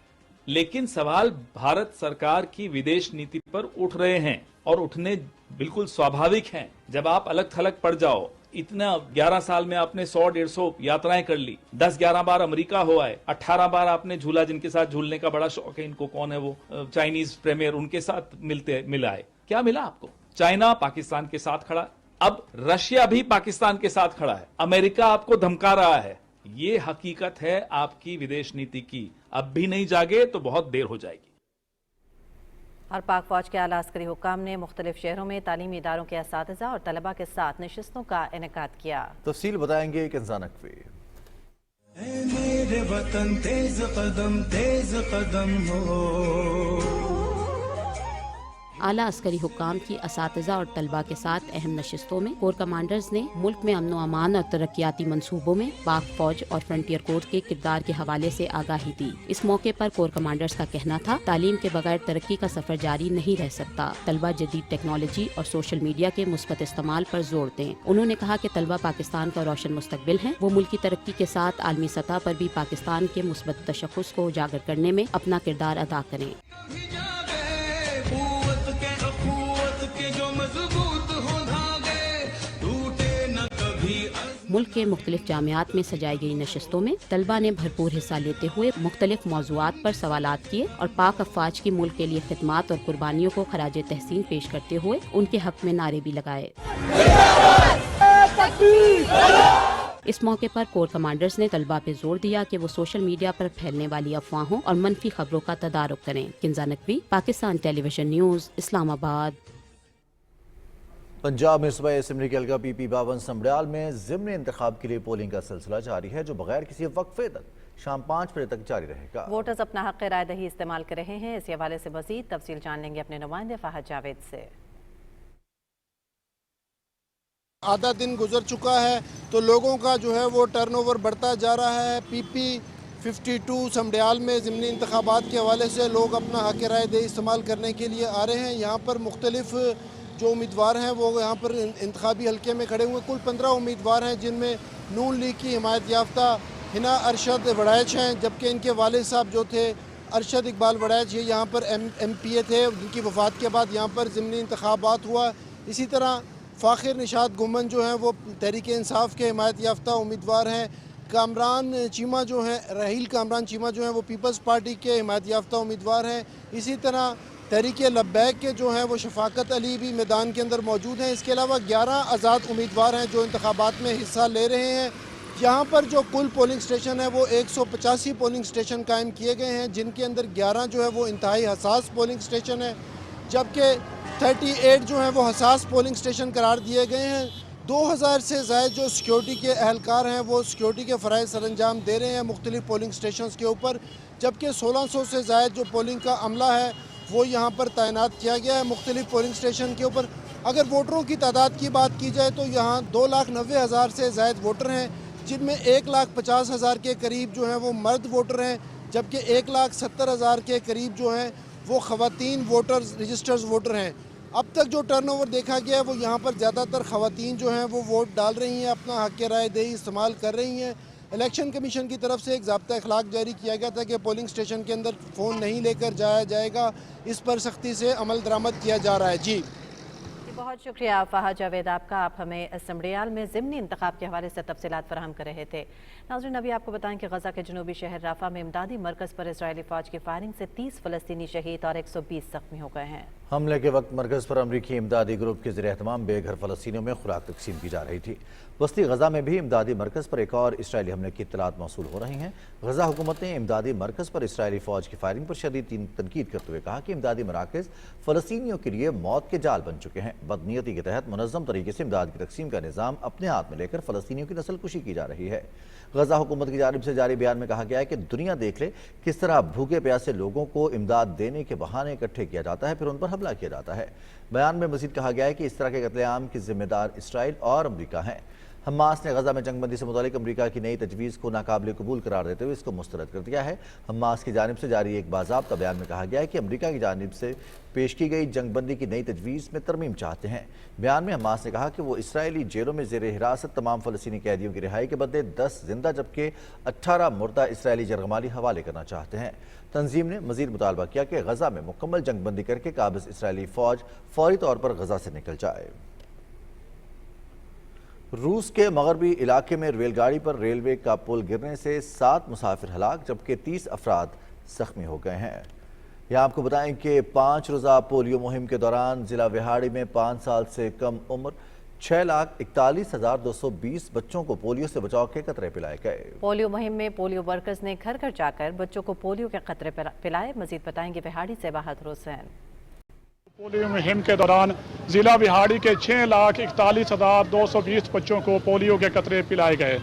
لیکن سوال بھارت سرکار کی ودیش نیتی پر اٹھ رہے ہیں اور اٹھنے بالکل سوابھاوک ہیں۔ جب آپ الگ تھلگ پڑ جاؤ، اتنا 11 سال میں آپ نے 100-150 یاترائیں کر لی، 10-11 بار امریکہ ہو آئے، 18 بار آپ نے جھولا، جن کے ساتھ جھولنے کا بڑا شوق ہے ان کو، کون ہے وہ چائنیز پریمیئر، ان کے ساتھ ملائے، کیا ملا آپ کو؟ چائنا پاکستان کے ساتھ کھڑا، اب رشیا بھی پاکستان کے ساتھ کھڑا ہے، امریکہ آپ کو دھمکا رہا ہے۔ یہ حقیقت ہے آپ کی ودیش نیتی کی۔ اب بھی نہیں جاگے تو بہت دیر ہو جائے گی۔ اور پاک فوج کے اعلیٰ عسکری حکام نے مختلف شہروں میں تعلیمی اداروں کے اساتذہ اور طلباء کے ساتھ نشستوں کا انعقاد کیا۔ تفصیل بتائیں گے کنزا نقوی۔ اے میرے وطن تیز قدم ہو۔ اعلیٰ عسکری حکام کی اساتذہ اور طلباء کے ساتھ اہم نشستوں میں کور کمانڈرز نے ملک میں امن و امان اور ترقیاتی منصوبوں میں پاک فوج اور فرنٹیئر کورٹ کے کردار کے حوالے سے آگاہی دی۔ اس موقع پر کور کمانڈرز کا کہنا تھا، تعلیم کے بغیر ترقی کا سفر جاری نہیں رہ سکتا۔ طلباء جدید ٹیکنالوجی اور سوشل میڈیا کے مثبت استعمال پر زور دیں۔ انہوں نے کہا کہ طلباء پاکستان کا روشن مستقبل ہیں، وہ ملکی ترقی کے ساتھ عالمی سطح پر بھی پاکستان کے مثبت تشخص کو اجاگر کرنے میں اپنا کردار ادا کریں۔ ملک کے مختلف جامعات میں سجائی گئی نشستوں میں طلباء نے بھرپور حصہ لیتے ہوئے مختلف موضوعات پر سوالات کیے اور پاک افواج کی ملک کے لیے خدمات اور قربانیوں کو خراج تحسین پیش کرتے ہوئے ان کے حق میں نعرے بھی لگائے۔ اس موقع پر کور کمانڈرز نے طلباء پہ زور دیا کہ وہ سوشل میڈیا پر پھیلنے والی افواہوں اور منفی خبروں کا تدارک کریں۔ کنزا نقوی، پاکستان ٹیلی ویژن نیوز، اسلام آباد۔ پنجاب میں صوبائی اسمبلی کے حلقہ PP52 سمبڑیال میں ضمنی انتخاب کے لیے پولنگ کا سلسلہ جاری ہے، جو بغیر کسی وقفے تک شام 5 بجے تک جاری رہے گا۔ ووٹرز اپنا حق رائے دہی استعمال کر رہے ہیں۔ اس حوالے سے مزید تفصیل جان لیں گے اپنے نمائندے فہد جاوید سے۔ آدھا دن گزر چکا ہے تو لوگوں کا جو ہے وہ ٹرن اوور بڑھتا جا رہا ہے۔ PP52 سمبڑیال میں ضمنی انتخابات کے حوالے سے لوگ اپنا حق رائے دہی استعمال کرنے کے لیے آ رہے ہیں۔ یہاں پر مختلف جو امیدوار ہیں وہ یہاں پر انتخابی حلقے میں کھڑے ہوئے۔ کل 15 امیدوار ہیں، جن میں نون لیگ کی حمایت یافتہ ہنا ارشد وڑائچ ہیں، جبکہ ان کے والد صاحب جو تھے ارشد اقبال وڑائچ، یہ یہاں پر MPA تھے، جن کی وفات کے بعد یہاں پر ضمنی انتخابات ہوا۔ اسی طرح فاخر نشاد گمن جو ہیں وہ تحریک انصاف کے حمایت یافتہ امیدوار ہیں۔ کامران چیمہ جو ہیں، رحیل کامران چیمہ جو ہیں وہ پیپلز پارٹی کے حمایت یافتہ امیدوار ہیں۔ اسی طرح تحریک لبیک کے جو ہیں وہ شفاقت علی بھی میدان کے اندر موجود ہیں۔ اس کے علاوہ 11 آزاد امیدوار ہیں جو انتخابات میں حصہ لے رہے ہیں۔ یہاں پر جو کل پولنگ سٹیشن ہے وہ 185 پولنگ سٹیشن قائم کیے گئے ہیں، جن کے اندر 11 جو ہے وہ انتہائی حساس پولنگ سٹیشن ہے۔ जबकि 38 जो हैं वो हसास पोलिंग स्टेशन करार दिए गए हैं। 2000 से ज़ायद जो सिक्योरिटी के अहलकार हैं वो सिक्योरिटी के फ़राइज़ सर अंजाम दे रहे हैं मुख्तलिफ़ पोलिंग स्टेशंस के ऊपर, जबकि 1600 से ज़ायद जो पोलिंग का अमला है वो यहाँ पर तैनात किया गया है मुख्तलिफ़ पोलिंग स्टेशन के ऊपर। अगर वोटरों की तादाद की बात की जाए तो यहाँ 2,90,000 से ज़ायद वोटर हैं, जिनमें 1,50,000 के करीब जो हैं वो मर्द वोटर हैं, जबकि 1,70,000 के करीब जो हैं वो ख़वातीन वोटर्स रजिस्टर्ड वोटर हैं। अब तक जो टर्नओवर देखा गया है वो यहाँ पर ज़्यादातर ख़वातीन जो हैं वो वोट डाल रही हैं, अपना हक़ राय दही इस्तेमाल कर रही हैं। इलेक्शन कमीशन की तरफ से एक ज़ाब्ता अखलाक जारी किया गया था कि पोलिंग स्टेशन के अंदर फ़ोन नहीं लेकर जाया जाएगा, इस पर सख्ती से अमल दरामद किया जा रहा है। जी बहुत शुक्रिया फहद जावेद आपका। आप हमें असम्बलियाल में ज़िमनी इंतखाब के हवाले से तफसीलात फराहम कर रहे थे। नाज़रीन, अभी आपको बताएं कि गजा के जनूबी शहर राफा में इमदादी मरकज़ पर इजरायली फ़ौज की फायरिंग से 30 फ़लस्तीनी शहीद और 120 ज़ख्मी हो गए हैं। हमले के वक्त मरकज़ पर अमरीकी इमदादी ग्रुप के ज़रिए एहतमाम बेघर फ़लस्तीनियों में खुराक तकसीम की जा रही थी। वस्ती गजा में भी इमदादी मरकज़ पर एक और इसराइली हमले की इत्तलात मौसूल हो रही हैं। गजा हुकूमत ने इमदादी मरकज़ पर इसराइली फ़ौज की फायरिंग पर शदीद तनकीद करते हुए कहा कि इमदादी मराकज़ फ़लस्तीनियों के लिए मौत के जाल बन चुके हैं। बदनीयती के तहत मुनज़्ज़म तरीके से इमदाद की तकसीम का निज़ाम अपने हाथ में लेकर फ़लस्तीनियों की नस्लकुशी की जा रही है। गजा हुकूमत की जानिब से जारी बयान में कहा गया है कि दुनिया देख ले किस तरह भूखे प्यासे लोगों को इमदाद देने के बहाने इकट्ठे किया जाता है, फिर उन पर हमला किया जाता है। बयान में मज़ीद कहा गया है कि इस तरह के कत्लेआम की जिम्मेदार इसराइल और अमरीका हैं। हमास ने गजा में जंगबंदी से मुतालिक अमरीका की नई तजवीज़ को नाकाबिल कबूल करार देते हुए इसको मुस्तरद कर दिया है। हमास की जानिब से जारी एक बाज़ाब्ता बयान में कहा गया है कि अमरीका की जानिब से पेश की गई जंगबंदी की नई तजवीज़ में तरमीम चाहते हैं। बयान में हमास ने कहा कि वो इसराइली जेलों में ज़ेर हिरासत तमाम फ़लस्तीनी कैदियों की रिहाई के बदले 10 जिंदा जबकि 18 मुर्दा इसराइली जरगमाली हवाले करना चाहते हैं। तंजीम ने मज़ीद मुतालबा किया कि गजा में मुकम्मल जंगबंदी करके काबिज़ इसराइली फ़ौज फौरी तौर पर गजा से निकल जाए। रूस के मगरबी इलाके में रेलगाड़ी पर रेलवे का पुल गिरने से 7 मुसाफिर हलाक जबकि 30 अफराद जख्मी हो गए हैं। यहाँ आपको बताएं कि 5 रोज़ा पोलियो मुहिम के दौरान ज़िला विहाड़ी में 5 साल से कम उम्र 6,41,220 बच्चों को पोलियो से बचाव के कतरे पिलाए गए। पोलियो मुहिम में पोलियो वर्कर्स ने घर घर जाकर बच्चों को पोलियो के कतरे पिलाए। मजीद बताएंगे विहाड़ी से बहादुर हुसैन। पोलियो मुहिम के दौरान जिला विहाड़ी के 6,41,220 बच्चों को पोलियो के कतरे पिलाए गए।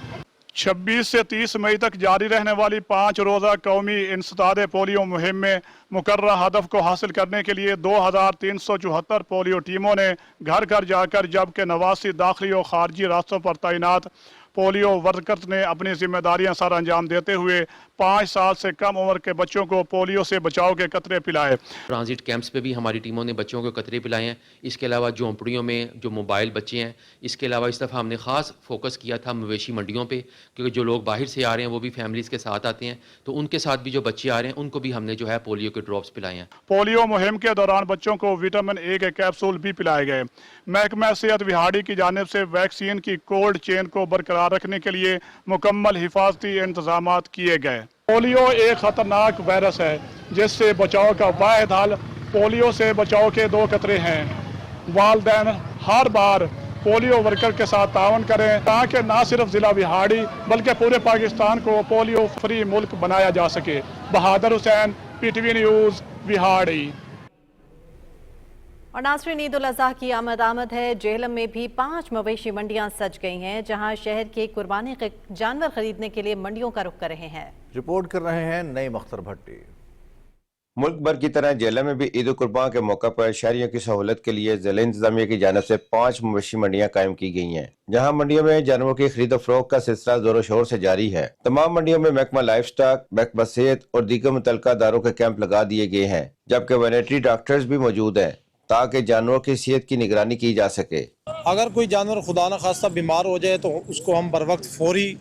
26 से 30 मई तक जारी रहने वाली 5 रोज़ा कौमी इंसदाद पोलियो मुहिम में मुकर्रर हदफ को हासिल करने के लिए 2,374 पोलियो टीमों ने घर घर जाकर जबकि 89 दाखिली और खारजी रास्तों पर तैनात पोलियो वर्कर्स ने अपनी जिम्मेदारियां सर अंजाम देते हुए 5 साल से कम उम्र के बच्चों को पोलियो से बचाव के कतरे पिलाए। ट्रांजिट कैंप्स पे भी हमारी टीमों ने बच्चों को कतरे पिलाए हैं। इसके अलावा झोंपड़ियों में जो मोबाइल बच्चे हैं, इसके अलावा इस दफ़ा हमने ख़ास फोकस किया था मवेशी मंडियों पे, क्योंकि जो लोग बाहर से आ रहे हैं वो भी फैमिलीज़ के साथ आते हैं, तो उनके साथ भी जो बच्चे आ रहे हैं उनको भी हमने जो है पोलियो के ड्रॉप्स पिलाए हैं। पोलियो मुहिम के दौरान बच्चों को विटामिन ए के कैप्सूल भी पिलाए गए। महकमा सेहत विहाड़ी की जानिब से वैक्सीन की कोल्ड चेन को बरकरार रखने के लिए मुकम्मल हिफाजती इंतजाम किए गए। पोलियो एक खतरनाक वायरस है जिससे बचाव का वाहिद हल पोलियो से बचाव के 2 कतरे हैं। वालिदैन हर बार पोलियो वर्कर के साथ ताउन करें ताकि न सिर्फ जिला विहाड़ी बल्कि पूरे पाकिस्तान को पोलियो फ्री मुल्क बनाया जा सके। बहादुर हुसैन, PTV न्यूज़, विहाड़ी। और नाज़रीन, ईद उल अज़हा की आमद है। जेहलम में भी 5 मवेशी मंडियां सज गई हैं, जहां शहर के कुर्बानी के जानवर खरीदने के लिए मंडियों का रुख कर रहे हैं। रिपोर्ट कर रहे हैं नई मख्तर भट्टी। मुल्क भर की तरह जेहलम में भी ईद उल कुर्बान के मौके पर शहरियों की सहूलत के लिए ज़िला इंतजामिया की जानिब से 5 मवेशी मंडियां कायम की गई हैं, जहां मंडियों में जानवरों की खरीद फरोख्त का सिलसिला जोरों शोर से जारी है। तमाम मंडियों में महकमा लाइफ स्टॉक, महकमा सेहत और दीगर मुतल्लिका इदारों के कैंप लगा दिए गए हैं, जबकि वेटरनरी डॉक्टर्स भी मौजूद हैं ताकि जानवरों की सेहत की निगरानी की जा सके। अगर कोई जानवर खुदा न खास्ता बीमार हो जाए तो उसको हम बर वक्त फौरी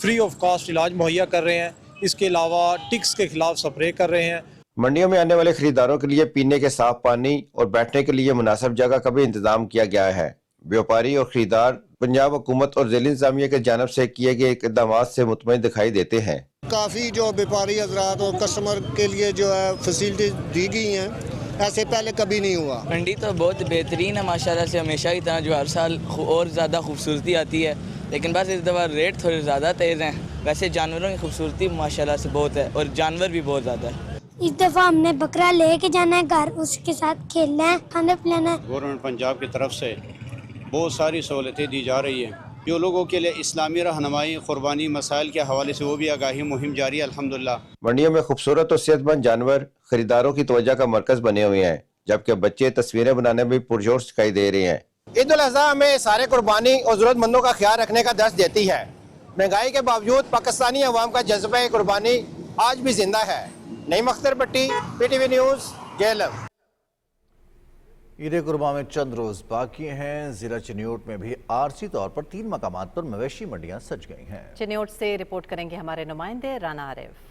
फ्री ऑफ कॉस्ट इलाज मुहैया कर रहे हैं। इसके अलावा टिक्स के खिलाफ स्प्रे कर रहे हैं। मंडियों में आने वाले खरीदारों के लिए पीने के साफ पानी और बैठने के लिए मुनासिब जगह का भी इंतजाम किया गया है। व्यापारी और खरीदार पंजाब हुकूमत और ज़िला इंतजामिया की जानिब से किए गए इक़दाम से मुतमईन दिखाई देते हैं। काफ़ी जो व्यापारी हजरात और कस्टमर के लिए जो है फैसिलिटी दी गई हैं, ऐसे पहले कभी नहीं हुआ। मंडी तो बहुत बेहतरीन है माशाल्लाह से, हमेशा की तरह जो हर साल और ज़्यादा खूबसूरती आती है, लेकिन बस इस दफ़ा रेट थोड़े ज़्यादा तेज़ हैं। वैसे जानवरों की खूबसूरती माशाल्लाह से बहुत है और जानवर भी बहुत ज़्यादा है। इस दफ़ा हमने बकरा लेके जाना है घर, उसके साथ खेलना है, खाना पिलाना है। गवर्नमेंट पंजाब की तरफ से बहुत सारी सहूलतें दी जा रही हैं। जो लोगों के लिए इस्लामी रहनुमाई कुर्बानी मसाइल के हवाले से वो भी आगाही मुहिम जारी है अल्हम्दुलिल्लाह। मंडियों में खूबसूरत और सेहतमंद जानवर खरीदारों की तवज्जो का मरकज बने हुए हैं, जबकि बच्चे तस्वीरें बनाने में पुरजोश दिखाई दे रहे हैं। ईद उल अज़हा हमें सारे कुर्बानी और ज़रूरतमंदों का ख्याल रखने का दर्स देती है। महंगाई के बावजूद पाकिस्तानी अवाम का जज्बा कुर्बानी आज भी जिंदा है। नईम अख्तर भट्टी, PTV न्यूज़, जेहलम। ईद कुर्बान में चंद रोज बाकी हैं। जिला चिन्योट में भी आरसी तौर पर 3 मकामात पर मवेशी मंडियां सज गई हैं। चिन्योट से रिपोर्ट करेंगे हमारे नुमाइंदे राना आरिफ।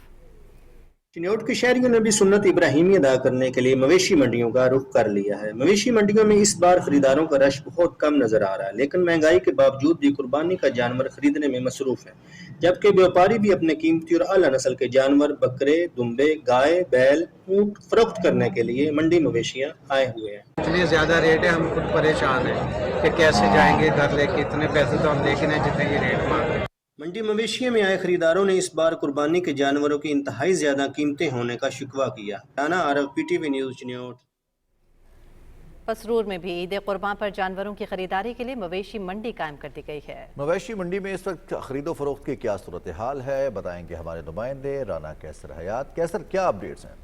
चिन्योट के शहरियों ने भी सुन्नत इब्राहिमी अदा करने के लिए मवेशी मंडियों का रुख कर लिया है। मवेशी मंडियों में इस बार खरीदारों का रश बहुत कम नजर आ रहा है, लेकिन महंगाई के बावजूद भी कुर्बानी का जानवर खरीदने में मसरूफ है, जबकि व्यापारी भी अपने कीमती और आला नस्ल के जानवर बकरे, दुम्बे, गाय, बैल, ऊंट फरोख्त करने के लिए मंडी मवेशियां आए हुए हैं। इतनी ज्यादा रेट है, हम खुद परेशान हैं कि कैसे जाएंगे घर लेके, इतने पैसे तो हम लेके नहीं जितने ये रेट मांग रहे हैं। मंडी मवेशियों में आए खरीदारों ने इस बार कुर्बानी के जानवरों की इंतहाई ज्यादा कीमतें होने का शिकवा किया। Rana Arif, PTV news, Chiniot. पसरूर में भी ईद कुर्बान पर जानवरों की खरीदारी के लिए मवेशी मंडी कायम कर दी गई है। मवेशी मंडी में इस वक्त खरीदो फरोख्त की क्या सूरत हाल है, बताएंगे हमारे नुमाइंदे राना कैसर हयात। कैसर, क्या अपडेट्स हैं?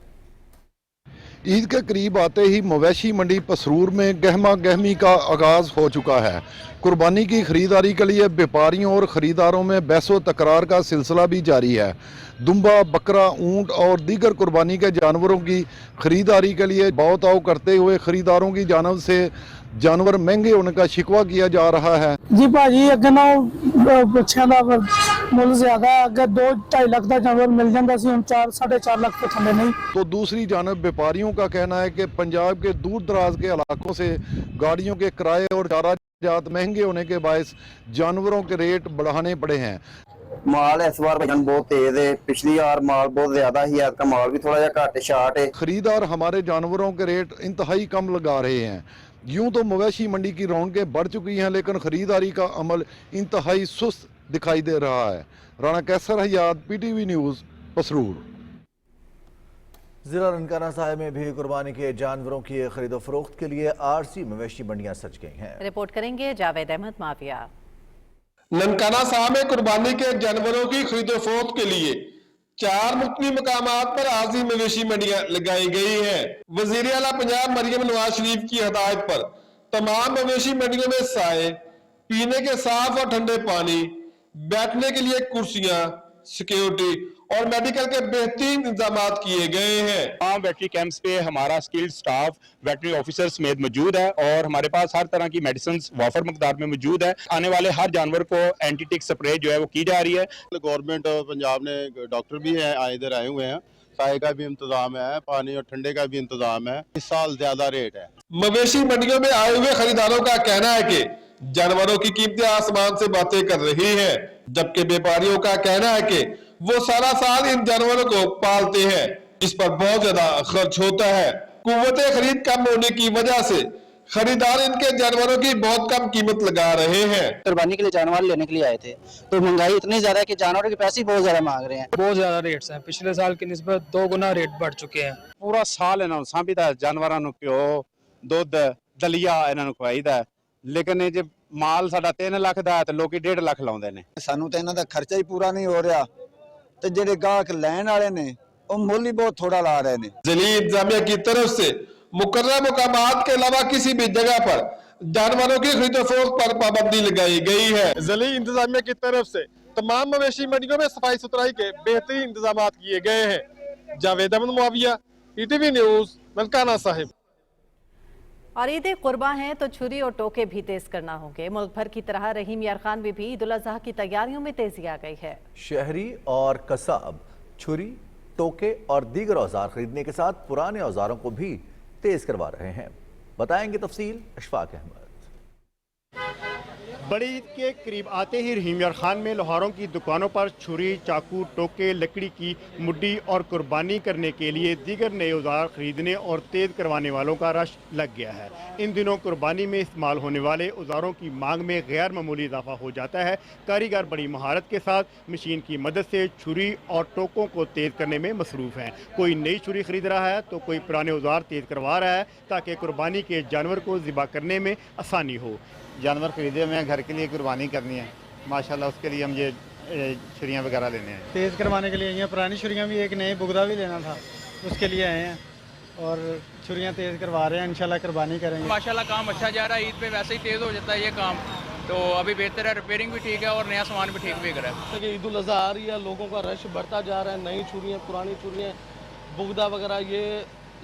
ईद के करीब आते ही मवेशी मंडी पसरूर में गहमा गहमी का आगाज हो चुका है। कुर्बानी की खरीदारी के लिए व्यापारियों और खरीदारों में बहसो तकरार का सिलसिला भी जारी है। दुम्बा, बकरा, ऊंट और दीगर कुर्बानी के जानवरों की खरीदारी के लिए भाव-ताव करते हुए खरीदारों की जानब से जानवर महंगे होने का शिकवा किया जा रहा है। जी भाजी, अगे ना बच्चों का मुल ज्यादा है, अगर 2-2.5 लाख का जानवर मिल जाता सी, हम 4-4.5 लाख तो थले नहीं। तो दूसरी जानब व्यापारियों का कहना है कि पंजाब के दूर दराज के इलाकों से गाड़ियों के किराए और चारा जात महंगे होने के बायस जानवरों के रेट बढ़ाने पड़े हैं। माल इस बार वजन बहुत तेज है, पिछली बार माल बहुत ज्यादा ही, आज का माल भी थोड़ा जा घट शार्ट है। खरीदार हमारे जानवरों के रेट इंतहाई कम लगा रहे हैं। यूं तो मवेशी मंडी की रौनकें बढ़ चुकी हैं, लेकिन खरीदारी का अमल इंतहाई सुस्त दिखाई दे रहा है। राना कैसर हयात, PTV न्यूज़, पसरूर। जिला ननकाना साहिब में भी कुर्बानी के जानवरों की खरीदो फरोख्त के लिए आरसी मवेशी मंडियां सज गई हैं। रिपोर्ट करेंगे जावेद अहमद माविया। ननकाना साहिब में कुर्बानी के जानवरों की खरीदो फरोख्त के लिए 4 मुख्तलिफ मकामात पर आरसी मवेशी मंडियां लगाई गई हैं। वजीर आला पंजाब मरियम नवाज शरीफ की हदायत पर तमाम मवेशी मंडियों में साए, पीने के साफ और ठंडे पानी, बैठने के लिए कुर्सियां, सिक्योरिटी और मेडिकल के बेहतरीन इंतजाम किए गए हैं। तमाम वेटरी कैंप्स पे हमारा स्किल्ड स्टाफ वेटरी ऑफिसर समेत मौजूद है और हमारे पास हर तरह की मेडिसिन वाफर मकदार में मौजूद है। आने वाले हर जानवर को एंटीटिक स्प्रे जो है वो की जा रही है। गवर्नमेंट पंजाब ने डॉक्टर भी हैं, इधर आए हुए हैं, चाय का भी इंतजाम है, पानी और ठंडे का भी इंतजाम है। इस साल ज्यादा रेट है। मवेशी मंडियों में आए हुए खरीदारों का कहना है कि जानवरों की कीमतें आसमान से बातें कर रही हैं, जबकि व्यापारियों का कहना है कि वो सारा साल इन जानवरों को पालते हैं, इस पर बहुत ज्यादा खर्च होता है। कुव्वते खरीद कम होने की वजह से खरीदार इनके जानवरों की बहुत कम कीमत लगा रहे हैं। कुर्बानी के लिए जानवर लेने के लिए आए थे, तो महंगाई इतनी ज्यादा है कि जानवरों के पैसे बहुत ज्यादा मांग रहे हैं। बहुत ज्यादा रेट्स हैं, पिछले साल की निस्बत 2 गुना रेट बढ़ चुके हैं। पूरा साल इन्होंने सांभीदा जानवरों को घ्यो, दुध, दलिया इन्होंने खवाईदा, लेकिन जे माल साडा 3 लाख ਦਾ ਹੈ ਤੇ ਲੋਕੀ 1.5 ਲੱਖ ਲਾਉਂਦੇ ਨੇ। ਸਾਨੂੰ ਤਾਂ ਇਹਨਾਂ ਦਾ ਖਰਚਾ ਹੀ ਪੂਰਾ ਨਹੀਂ ਹੋ ਰਿਹਾ ਤੇ ਜਿਹੜੇ ਗਾਹਕ ਲੈਣ ਵਾਲੇ ਨੇ ਉਹ ਮੁੱਲ ਹੀ ਬਹੁਤ ਥੋੜਾ ਲਾ ਰਹੇ ਨੇ। ज़िली इंतजामिया की तरफ से मुकर्रर मुकामात के अलावा किसी भी जगह पर जानवरों की खरीदो फरोख्त पर पाबंदी लगाई गई है। ज़िली इंतजामिया की तरफ से तमाम मवेशी मंडियों में सफाई सुथराई के बेहतरीन इंतजाम किए गए हैं। Javed Ahmed Muawiya, PTV news, Nankana Sahib. और ईद कुर्बा हैं तो छुरी और टोके भी तेज करना होंगे। मुल्क भर की तरह रहीम यार खान में भी ईद उल अज़हा की तैयारियों में तेजी आ गई है। शहरी और कसाब छुरी, टोके और दीगर औजार खरीदने के साथ पुराने औजारों को भी तेज करवा रहे हैं। बताएंगे तफसील अशफाक अहमद। बड़ी ईद के करीब आते ही रहीम यार खान में लोहारों की दुकानों पर छुरी, चाकू, टोके, लकड़ी की मुड्डी और कुर्बानी करने के लिए दीगर नए औजार खरीदने और तेज करवाने वालों का रश लग गया है। इन दिनों कुर्बानी में इस्तेमाल होने वाले औजारों की मांग में गैर मामूली इजाफा हो जाता है। कारीगर बड़ी महारत के साथ मशीन की मदद से छुरी और टोकों को तेज करने में मसरूफ़ हैं। कोई नई छुरी खरीद रहा है तो कोई पुराने औजार तेज करवा रहा है ताकि कुर्बानी के जानवर को ज़िबा करने में आसानी हो। जानवर खरीदे हुए हैं, घर के लिए कुर्बानी करनी है, माशाल्लाह उसके लिए हम ये छुरियाँ वगैरह लेने हैं। तेज़ करवाने के लिए ये पुरानी छुरियाँ भी, एक नई बुगदा भी लेना था, उसके लिए आए हैं और छुरियाँ तेज़ करवा रहे हैं। इंशाल्लाह कुर्बानी करेंगे। माशाल्लाह काम अच्छा जा रहा है। ईद पे वैसे ही तेज़ हो जाता है ये काम, तो अभी बेहतर है। रिपेयरिंग भी ठीक है और नया सामान भी ठीक बिक रहा है। ईद उल अज़हा आ रही है, लोगों का रश बढ़ता जा रहा है। नई छुरियाँ, पुरानी छुरियाँ, बुगदा वगैरह ये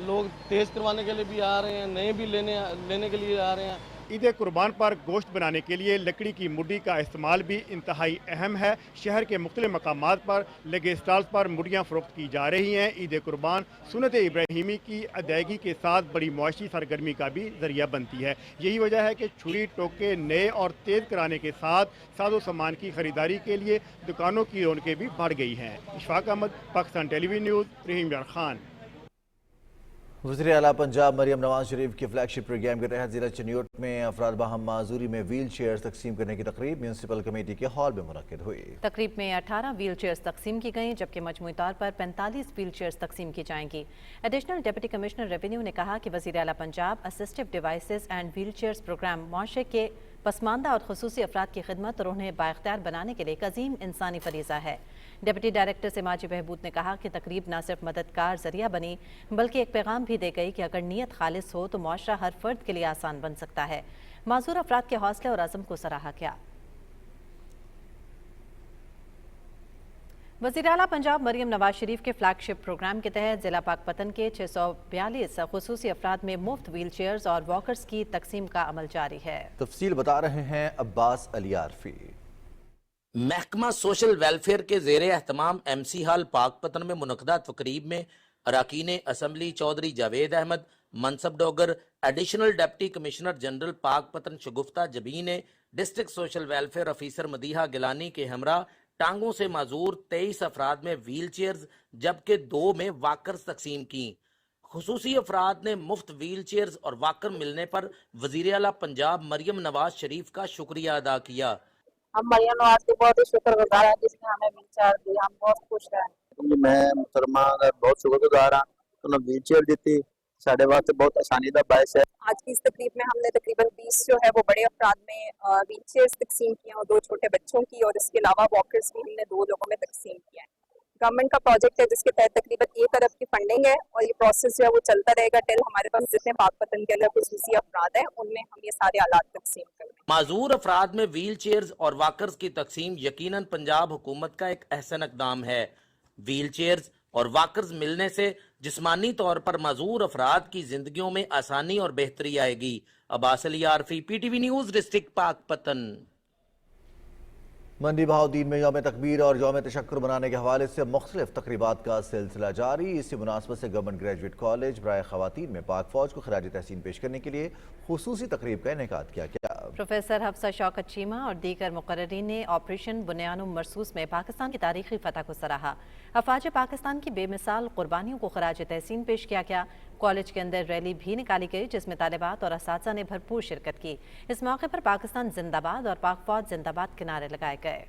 लोग तेज़ करवाने के लिए भी आ रहे हैं, नए भी लेने के लिए आ रहे हैं। ईद कुर्बान पर गोश्त बनाने के लिए लकड़ी की मुड्डी का इस्तेमाल भी इंतहाई अहम है। शहर के मुख्तलिफ मकामात पर लगे स्टॉल्स पर मुड्डियाँ फ़रोख्त की जा रही हैं। ईद कुर्बान सुन्नत इब्राहिमी की अदायगी के साथ बड़ी मुआशी सरगर्मी का भी जरिया बनती है। यही वजह है कि छुरी, टोके नए और तेज़ कराने के साथ साजो सामान की खरीदारी के लिए दुकानों की रौनकें भी बढ़ गई हैं। इशफाक अहमद, पाकिस्तान टेलीविजन न्यूज़, रहीम यार खान। वज़ीर आला पंजाब मरियम नवाज शरीफ के फ्लैगशिप प्रोग्राम के तहत ज़िला चिन्योट में अफराद बाहम माजूरी में व्हील चेयर तकसीम करने की तकरीब म्यूनसिपल कमेटी के हॉल में मुनक्किद हुई। तकरीब में 18 व्हील चेयर्स तकसीम की गईं, जबकि मजमूई तौर पर 45 व्हील चेयर्स तकसीम की जाएंगी। एडिशनल डिप्टी कमिश्नर रेवेन्यू ने कहा कि वज़ीर आला Punjab assistive devices and wheelchairs programme मुआशरे के पसमानदा और खुसूसी अफराद की खिदमत और उन्हें बाइख्तियार बनाने के लिए एक अजीम इंसानी फरीज़ा है। डिप्टी डायरेक्टर समाजी बहबूद ने कहा कि तकरीब न सिर्फ मददगार जरिया बनी बल्कि एक पैगाम भी दे गई कि अगर नीयत खालिस हो तो मुआशरा हर फर्द के लिए आसान बन सकता है। माजूर अफराद के हौसले और अज़म को सराहा गया। वज़ीर आला पंजाब मरियम नवाज शरीफ के फ्लैगशिप प्रोग्राम के तहत ज़िला पाकपतन के 642 खुसूसी अफराद में मुफ्त व्हील चेयर्स और वॉकर्स की तकसीम का अमल जारी है। तफसील बता रहे हैं अब्बास अली आरफी। महकमा सोशल वेलफेयर के ज़ेरे एहतमाम MC हॉल पाकपतन में मुनक़दा तकरीब में अरकान assembly Chaudhry Javed Ahmed, Mansab Dogar, additional deputy commissioner general Pakpattan Shagufta Jabi ने district social welfare officer Madiha Gilani के हमरा टांगों से माजूर 23 अफराद में व्हील चेयर्स जबकि 2 में वाकर्स तकसीम की। खुसूसी अफराद ने मुफ्त व्हील चेयर्स और वाकर मिलने पर वज़ीर आला पंजाब मरियम नवाज शरीफ का शुक्रिया अदा किया। हम मरियम नवाज के बहुत ही शुक्रगुजार हैं जिसने हमें व्हील चेयर दी। हम बहुत खुश हैं। मैं मुहतरमा का बहुत शुक्रगुजार हाँ, उन्होंने व्हील चेयर दी थी, साढ़े वास्ते बहुत आसानी का बायस है। आज की इस तकरीब में हमने तकरीबन 20 जो है वो बड़े अफराद में व्हील चेयर्स तकसीम किए और 2 छोटे बच्चों की, और इसके अलावा वॉकर्स भी हमने 2 लोगों में तकसीम किए हैं। गवर्नमेंट का प्रोजेक्ट है जिसके तहत तकरीबन 1 अरब की फंडिंग है और ये प्रोसेस जो है वो चलता रहेगा टिल हमारे पास जितने पाकपतन के अंदर खुसूसी अफराद हैं उनमें हम ये सारे आलात तकसीम करें। माजूर अफराद में व्हील चेयर्स और वाकर्स की तकसीम यकीनन पंजाब हुकूमत का एक अहसन इक़दाम है। व्हील चेयर्स और वाकर्स मिलने से जिस्मानी तौर पर माजूर अफराद की जिंदगियों में आसानी और बेहतरी आएगी। Abbas Ali Arfi, PTV news, district Pakpattan. Mandi Bahauddin में यौम तकबीर और यौम तशक्कुर मनाने के हवाले से मुख्तलिफ तकरीबात का सिलसिला जारी। इसी मुनासबत से गवर्नमेंट ग्रेजुएट कॉलेज बराए ख़वातीन में पाक फौज को खराज तहसीन पेश करने के लिए खुसूसी तकरीब का इनेकाद किया गया। प्रोफेसर हफ्सा शौकत चीमा और दीगर मुकर्ररीन ने ऑपरेशन बुनियानुम मरसूस में पाकिस्तान की तारीखी फतह को सराहा। अफवाज पाकिस्तान की बेमिसाल कुर्बानियों को खराज तहसीन पेश किया गया। कॉलेज के अंदर रैली भी निकाली गई जिसमें तालिबात और असातिज़ा ने भरपूर शिरकत की। इस मौके पर पाकिस्तान जिंदाबाद और पाक फौज जिंदाबाद के नारे लगाए गए।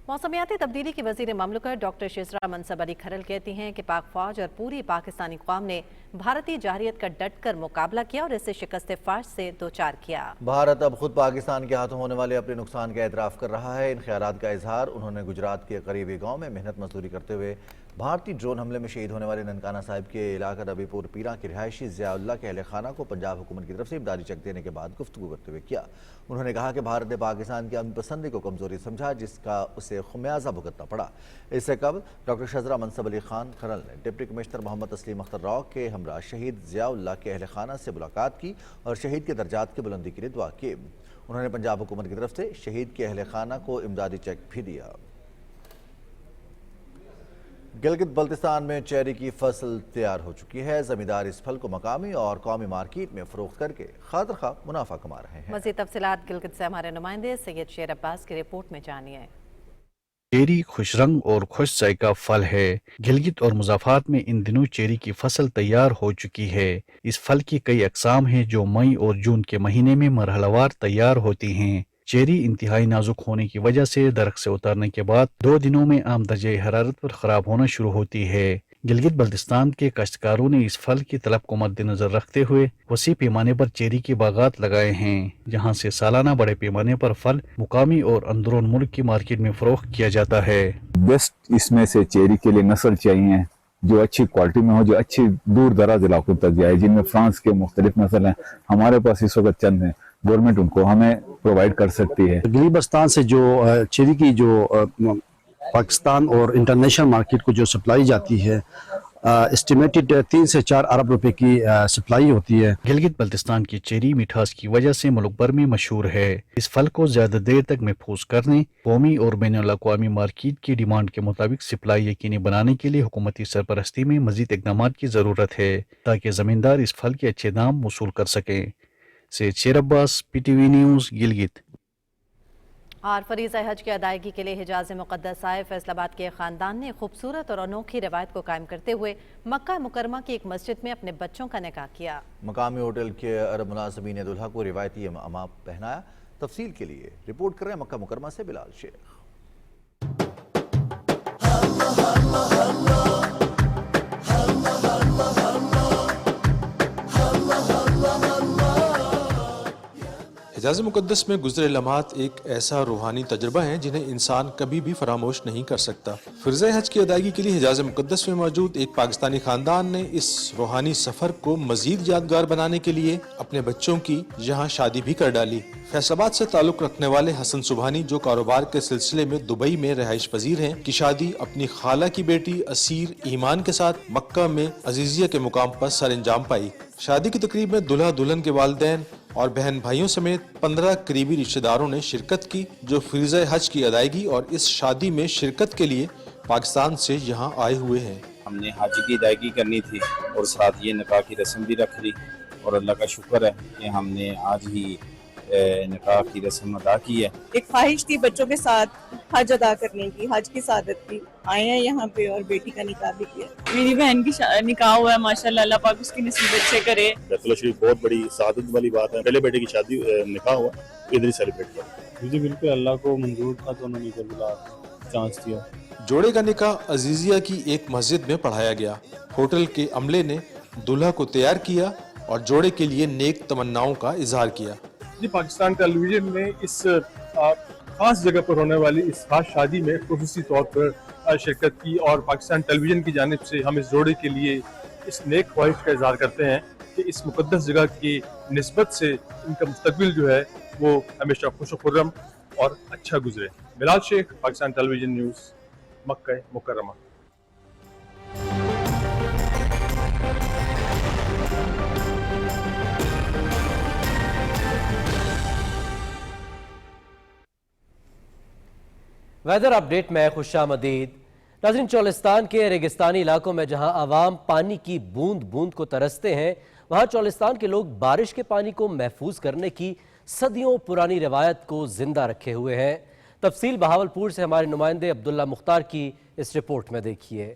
मौसमियाती तब्दीली की वज़ीर ममलकत डॉक्टर शिजरा मनसब अली खरल कहती हैं कि पाक फौज और पूरी पाकिस्तानी कौम ने भारतीय जाहिरियत का डट कर मुकाबला किया और इससे शिकस्त फाश से दो चार किया। भारत अब खुद पाकिस्तान के हाथों होने वाले अपने नुकसान का एतराफ़ कर रहा है। इन ख्यालात का इजहार उन्होंने गुजरात के करीबी गाँव में मेहनत मजदूरी करते हुए भारतीय ड्रोन हमले में शहीद होने वाले ननकाना साहिब के इलाका नबीपुर पीरा के रिहायशी ज़ियाउल्लाह के अहल खाना को पंजाब हुकूमत की तरफ से इमदादी चेक देने के बाद गुफ्तगू करते हुए किया। उन्होंने कहा कि भारत ने पाकिस्तान की अमन पसंदी को कमज़ोरी समझा जिसका उसे खुमियाजा भुगतना पड़ा। इससे कबल डॉक्टर शजरा मनसब अली खान खरल ने डिप्टी कमिश्नर मोहम्मद तस्लीम अख्तर रॉक के हमरा शहीद ज़ियाउल्लाह के अहल खाना से मुलाकात की और शहीद के दर्जात की बुलंदी के लिए दुआ की। उन्होंने पंजाब हुकूमत की तरफ से शहीद के अहल खाना को इमदादी चेक भी दिया। गिलगित बल्तिस्तान में चेरी की फसल तैयार हो चुकी है। जमींदार इस फल को मकामी और कौमी मार्केट में फरोख्त करके खातिर खा मुनाफा कमा रहे हैं। मज़ीद तफसीलात गिलगित से हमारे नुमाइंदे सैयद शेर अब्बास की रिपोर्ट में जानिए। चेरी खुश रंग और खुश जायका फल है। गिलगित और मुज़ाफ़ात में इन दिनों चेरी की फसल तैयार हो चुकी है। इस फल की कई अक़साम हैं जो मई और जून के महीने में मरहलावार तैयार होती हैं। चेरी इंतहाई नाजुक होने की वजह से दरख्त से उतारने के बाद 2 दिनों में आम दर्जे हरारत पर ख़राब होना शुरू होती है। गिलगित बल्तिस्तान के काश्तकारों ने इस फल की तलब को मद्देनजर रखते हुए वसी पैमाने पर चेरी के बागात लगाए हैं, जहां से सालाना बड़े पैमाने पर फल मुकामी और अंदरून मुल्क की मार्केट में फरोख्त किया जाता है। बेस्ट इसमें से चेरी के लिए नस्ल चाहिए जो अच्छी क्वालिटी में हो, जो अच्छी दूर दराज इलाकों तक जाए, जिनमें फ्रांस के मुख्तलिफ नस्ल हैं। हमारे पास इस वक्त चंद हैं, गवर्नमेंट उनको हमें प्रोवाइड कर सकती है। गिलगित बल्तिस्तान से जो चेरी की जो पाकिस्तान और इंटरनेशनल मार्केट को जो सप्लाई जाती है, एस्टिमेटेड 3 से 4 अरब रुपए की सप्लाई होती है। गिलगित बल्तिस्तान की चेरी मिठास की वजह से मुल्क भर में मशहूर है। इस फल को ज्यादा देर तक महफूज करने, कौमी और बैनुल-अक़वामी मार्केट की डिमांड के मुताबिक सप्लाई यकीनी बनाने के लिए हुकूमती सरपरस्ती में मजीद इक़दाम की ज़रूरत है ताकि ज़मींदार इस फल के अच्छे दाम वसूल कर सकें। सैयद शेर अब्बास, PTV न्यूज़, गिलगित। और फरीज़ा हज की अदायगी के लिए हिजाज़ मुक़द्दस आए फैसलाबाद के ख़ानदान ने खूबसूरत और अनोखी रवायत को कायम करते हुए मक्का मुकरमा की एक मस्जिद में अपने बच्चों का निकाह किया। मकामी होटल के अरब मुलाज़मीन ने दुल्हा को रिवायती अमाम पहनाया। तफसील के लिए रिपोर्ट कर रहे हैं मक्का मुकरमा से बिलाल शेख। हिजाज़ मुक़द्दस में गुज़रे लम्हात एक ऐसा रूहानी तजुर्बा है जिन्हें इंसान कभी भी फरामोश नहीं कर सकता। फ़र्ज़ हज की अदायगी के लिए हिजाज़ मुक़द्दस में मौजूद एक पाकिस्तानी ख़ानदान ने इस रूहानी सफ़र को मज़ीद यादगार बनाने के लिए अपने बच्चों की यहाँ शादी भी कर डाली। फैसलाबाद से ताल्लुक़ रखने वाले हसन सुबहानी, जो कारोबार के सिलसिले में दुबई में रहाइश पजीर हैं, की शादी अपनी खाला की बेटी असीर ईमान के साथ मक्का में अजीज़िया के मुकाम पर सर अंजाम पाई। शादी की तकरीब में दुल्हा दुल्हन के वालिदैन और बहन भाइयों समेत 15 करीबी रिश्तेदारों ने शिरकत की, जो फ़रीज़ा हज की अदायगी और इस शादी में शिरकत के लिए पाकिस्तान से यहाँ आए हुए हैं। हमने हज की अदायगी करनी थी और साथ ये निकाह की रस्म भी रख ली और अल्लाह का शुक्र है कि हमने आज ही निकाह की रस्म अदा की है। एक ख्वाहिश थी बच्चों के साथ हज अदा करने की, हज की सादत थी, आए हैं यहाँ पे और बेटी का निकाह भी किया। मेरी बहन की निकाह हुआ है, माशाल्लाह, अल्लाह पाक उसकी नसीब अच्छे करे। बैतुल्लाह शरीफ बहुत बड़ी सादत वाली बात है। पहले बेटे की शादी निकाह हुआ, इधर ही सेलिब्रेट किया। जी बिल्कुल, अल्लाह को मंजूर था तो उन्होंने इधर बुला चांस दिया। जोड़े का निकाह अजीजिया की एक मस्जिद में पढ़ाया गया। होटल के अमले ने दूल्हा को तैयार किया और जोड़े के लिए नेक तमन्नाओं का इजहार किया। जी, पाकिस्तान टेलीविजन ने इस खास जगह पर होने वाली इस खास शादी में खुसूसी तौर पर शिरकत की और पाकिस्तान टेलीविजन की जानिब से हम इस जोड़े के लिए इस नेक ख्वाहिश का इजहार करते हैं कि इस मुकद्दस जगह की निस्बत से इनका मुस्तकबिल जो है वो हमेशा खुश खुर्रम और अच्छा गुजरे। बिलाल शेख, पाकिस्तान टेलीविजन न्यूज़, मक्का मुकर्रमा। वेदर अपडेट में खुशामदीद। नाज़रीन, चोलिस्तान के रेगिस्तानी इलाकों में जहां आवाम पानी की बूंद बूंद को तरसते हैं, वहां चोलिस्तान के लोग बारिश के पानी को महफूज करने की सदियों पुरानी रवायत को जिंदा रखे हुए हैं। तफसील बहावलपुर से हमारे नुमाइंदे अब्दुल्ला मुख्तार की इस रिपोर्ट में देखिए।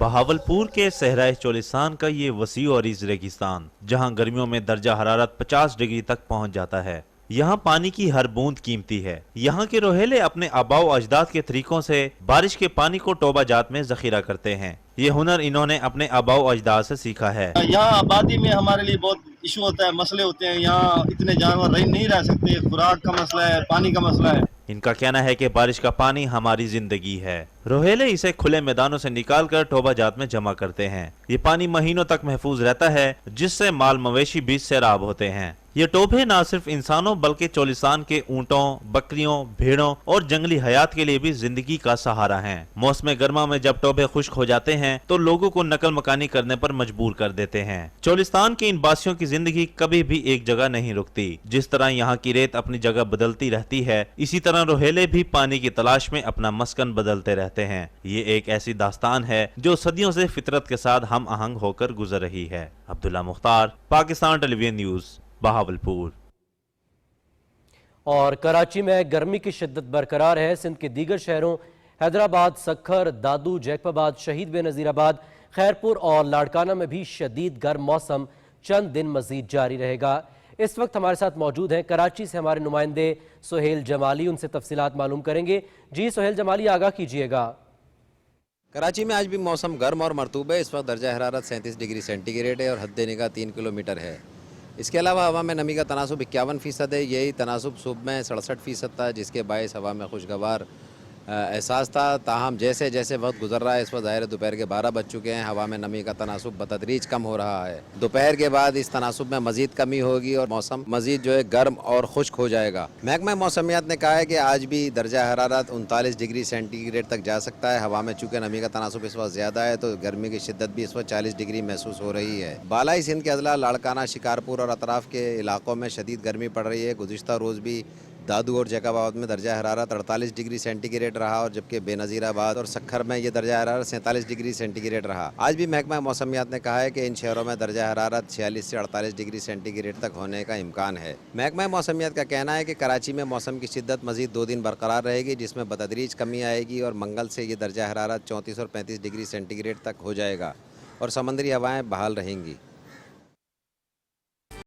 बहावलपुर के सहराए चोलिस्तान का ये वसी और इस रेगिस्तान, जहां गर्मियों में दर्जा हरारत 50 डिग्री तक पहुंच जाता है। यहाँ पानी की हर बूंद कीमती है। यहाँ के रोहेले अपने आबाओ अजदाद के तरीकों से बारिश के पानी को टोबा जात में जखीरा करते हैं। ये हुनर इन्होंने अपने आबाओ अजदाद से सीखा है। यहाँ आबादी में हमारे लिए बहुत इशू होता है, मसले होते हैं। यहाँ इतने जानवर नहीं रह सकते, खुराक का मसला है, पानी का मसला है। इनका कहना है कि बारिश का पानी हमारी जिंदगी है। रोहेले इसे खुले मैदानों से निकाल कर टोबा जात में जमा करते हैं। ये पानी महीनों तक महफूज रहता है, जिससे माल मवेशी भी सैराब होते हैं। ये टोभे न सिर्फ इंसानों बल्कि चोलिस्तान के ऊंटों, बकरियों, भेड़ों और जंगली हयात के लिए भी जिंदगी का सहारा हैं। मौसम गर्मा में जब टोभे खुश्क हो जाते हैं तो लोगों को नकल मकानी करने पर मजबूर कर देते हैं। चोलिस्तान के इन बासियों की जिंदगी कभी भी एक जगह नहीं रुकती। जिस तरह यहाँ की रेत अपनी जगह बदलती रहती है, इसी तरह रोहेले भी पानी की तलाश में अपना मस्कन बदलते रहते हैं। ये एक ऐसी दास्तान है जो सदियों से फितरत के साथ हम आहंग होकर गुजर रही है। Abdullah Mukhtar, Pakistan television news, Bahawalpur. और कराची में गर्मी की शिद्दत बरकरार है। सिंध के दीगर शहरों हैदराबाद, सक्खर, दादू, जैकबाबाद, शहीद बेनज़ीराबाद, खैरपुर और लाड़काना में भी शदीद गर्म मौसम चंद दिन मजीद जारी रहेगा। इस वक्त हमारे साथ मौजूद हैं कराची से हमारे नुमाइंदे सुहेल जमाली, उनसे तफसीलात मालूम करेंगे। जी सुहेल जमाली, आगाह कीजिएगा। कराची में आज भी मौसम गर्म और मरतूब है। इस वक्त दर्जा हरारत 37 डिग्री सेंटीग्रेड है और हद निगाह 3 किलोमीटर है। इसके अलावा हवा में नमी का तनासुब 51% है। यही तनासुब सुबह में 67% था, जिसके बायस हवा में खुशगवार एहसास था। ताहम जैसे जैसे वक्त गुजर रहा है, इस वक्त ज़ाहिर दोपहर के 12 बज चुके हैं, हवा में नमी का तनासुब बतदरीज कम हो रहा है। दोपहर के बाद इस तनासुब में मज़ीद कमी होगी और मौसम मज़ीद जो है गर्म और खुश्क हो जाएगा। महकमा मौसमियात ने कहा है कि आज भी दर्जा हरारत 39 डिग्री सेंटीग्रेड तक जा सकता है। हवा में चूँकि नमी का तनासुब इस वक्त ज़्यादा है तो गर्मी की शिद्दत भी इस वक्त 40 डिग्री महसूस हो रही है। बालाई सिंध के अजला लाड़काना, शिकारपुर और अतराफ़ के इलाकों में शदीद गर्मी पड़ रही है। गुज़िश्ता रोज़ भी दादू और जैकबाबाद में दर्जा हरारत 48 डिग्री सेंटीग्रेड रहा और जबकि बेनज़ीराबाद और सक्खर में ये दर्जा हरारत 47 डिग्री सेंटीग्रेड रहा। आज भी महकमा मौसमियात ने कहा है कि इन शहरों में दर्जा हरारत 46 से 48 डिग्री सेंटीग्रेड तक होने का इम्कान है। महकमा मौसमियात का कहना है कि कराची में मौसम की शिद्दत मज़ीद 2 दिन बरकरार रहेगी, जिसमें बतदरीज कमी आएगी और मंगल से ये दर्जा हरारत 34 और 35 डिग्री सेंटीग्रेड तक हो जाएगा और समंदरी हवाएँ बहाल रहेंगी।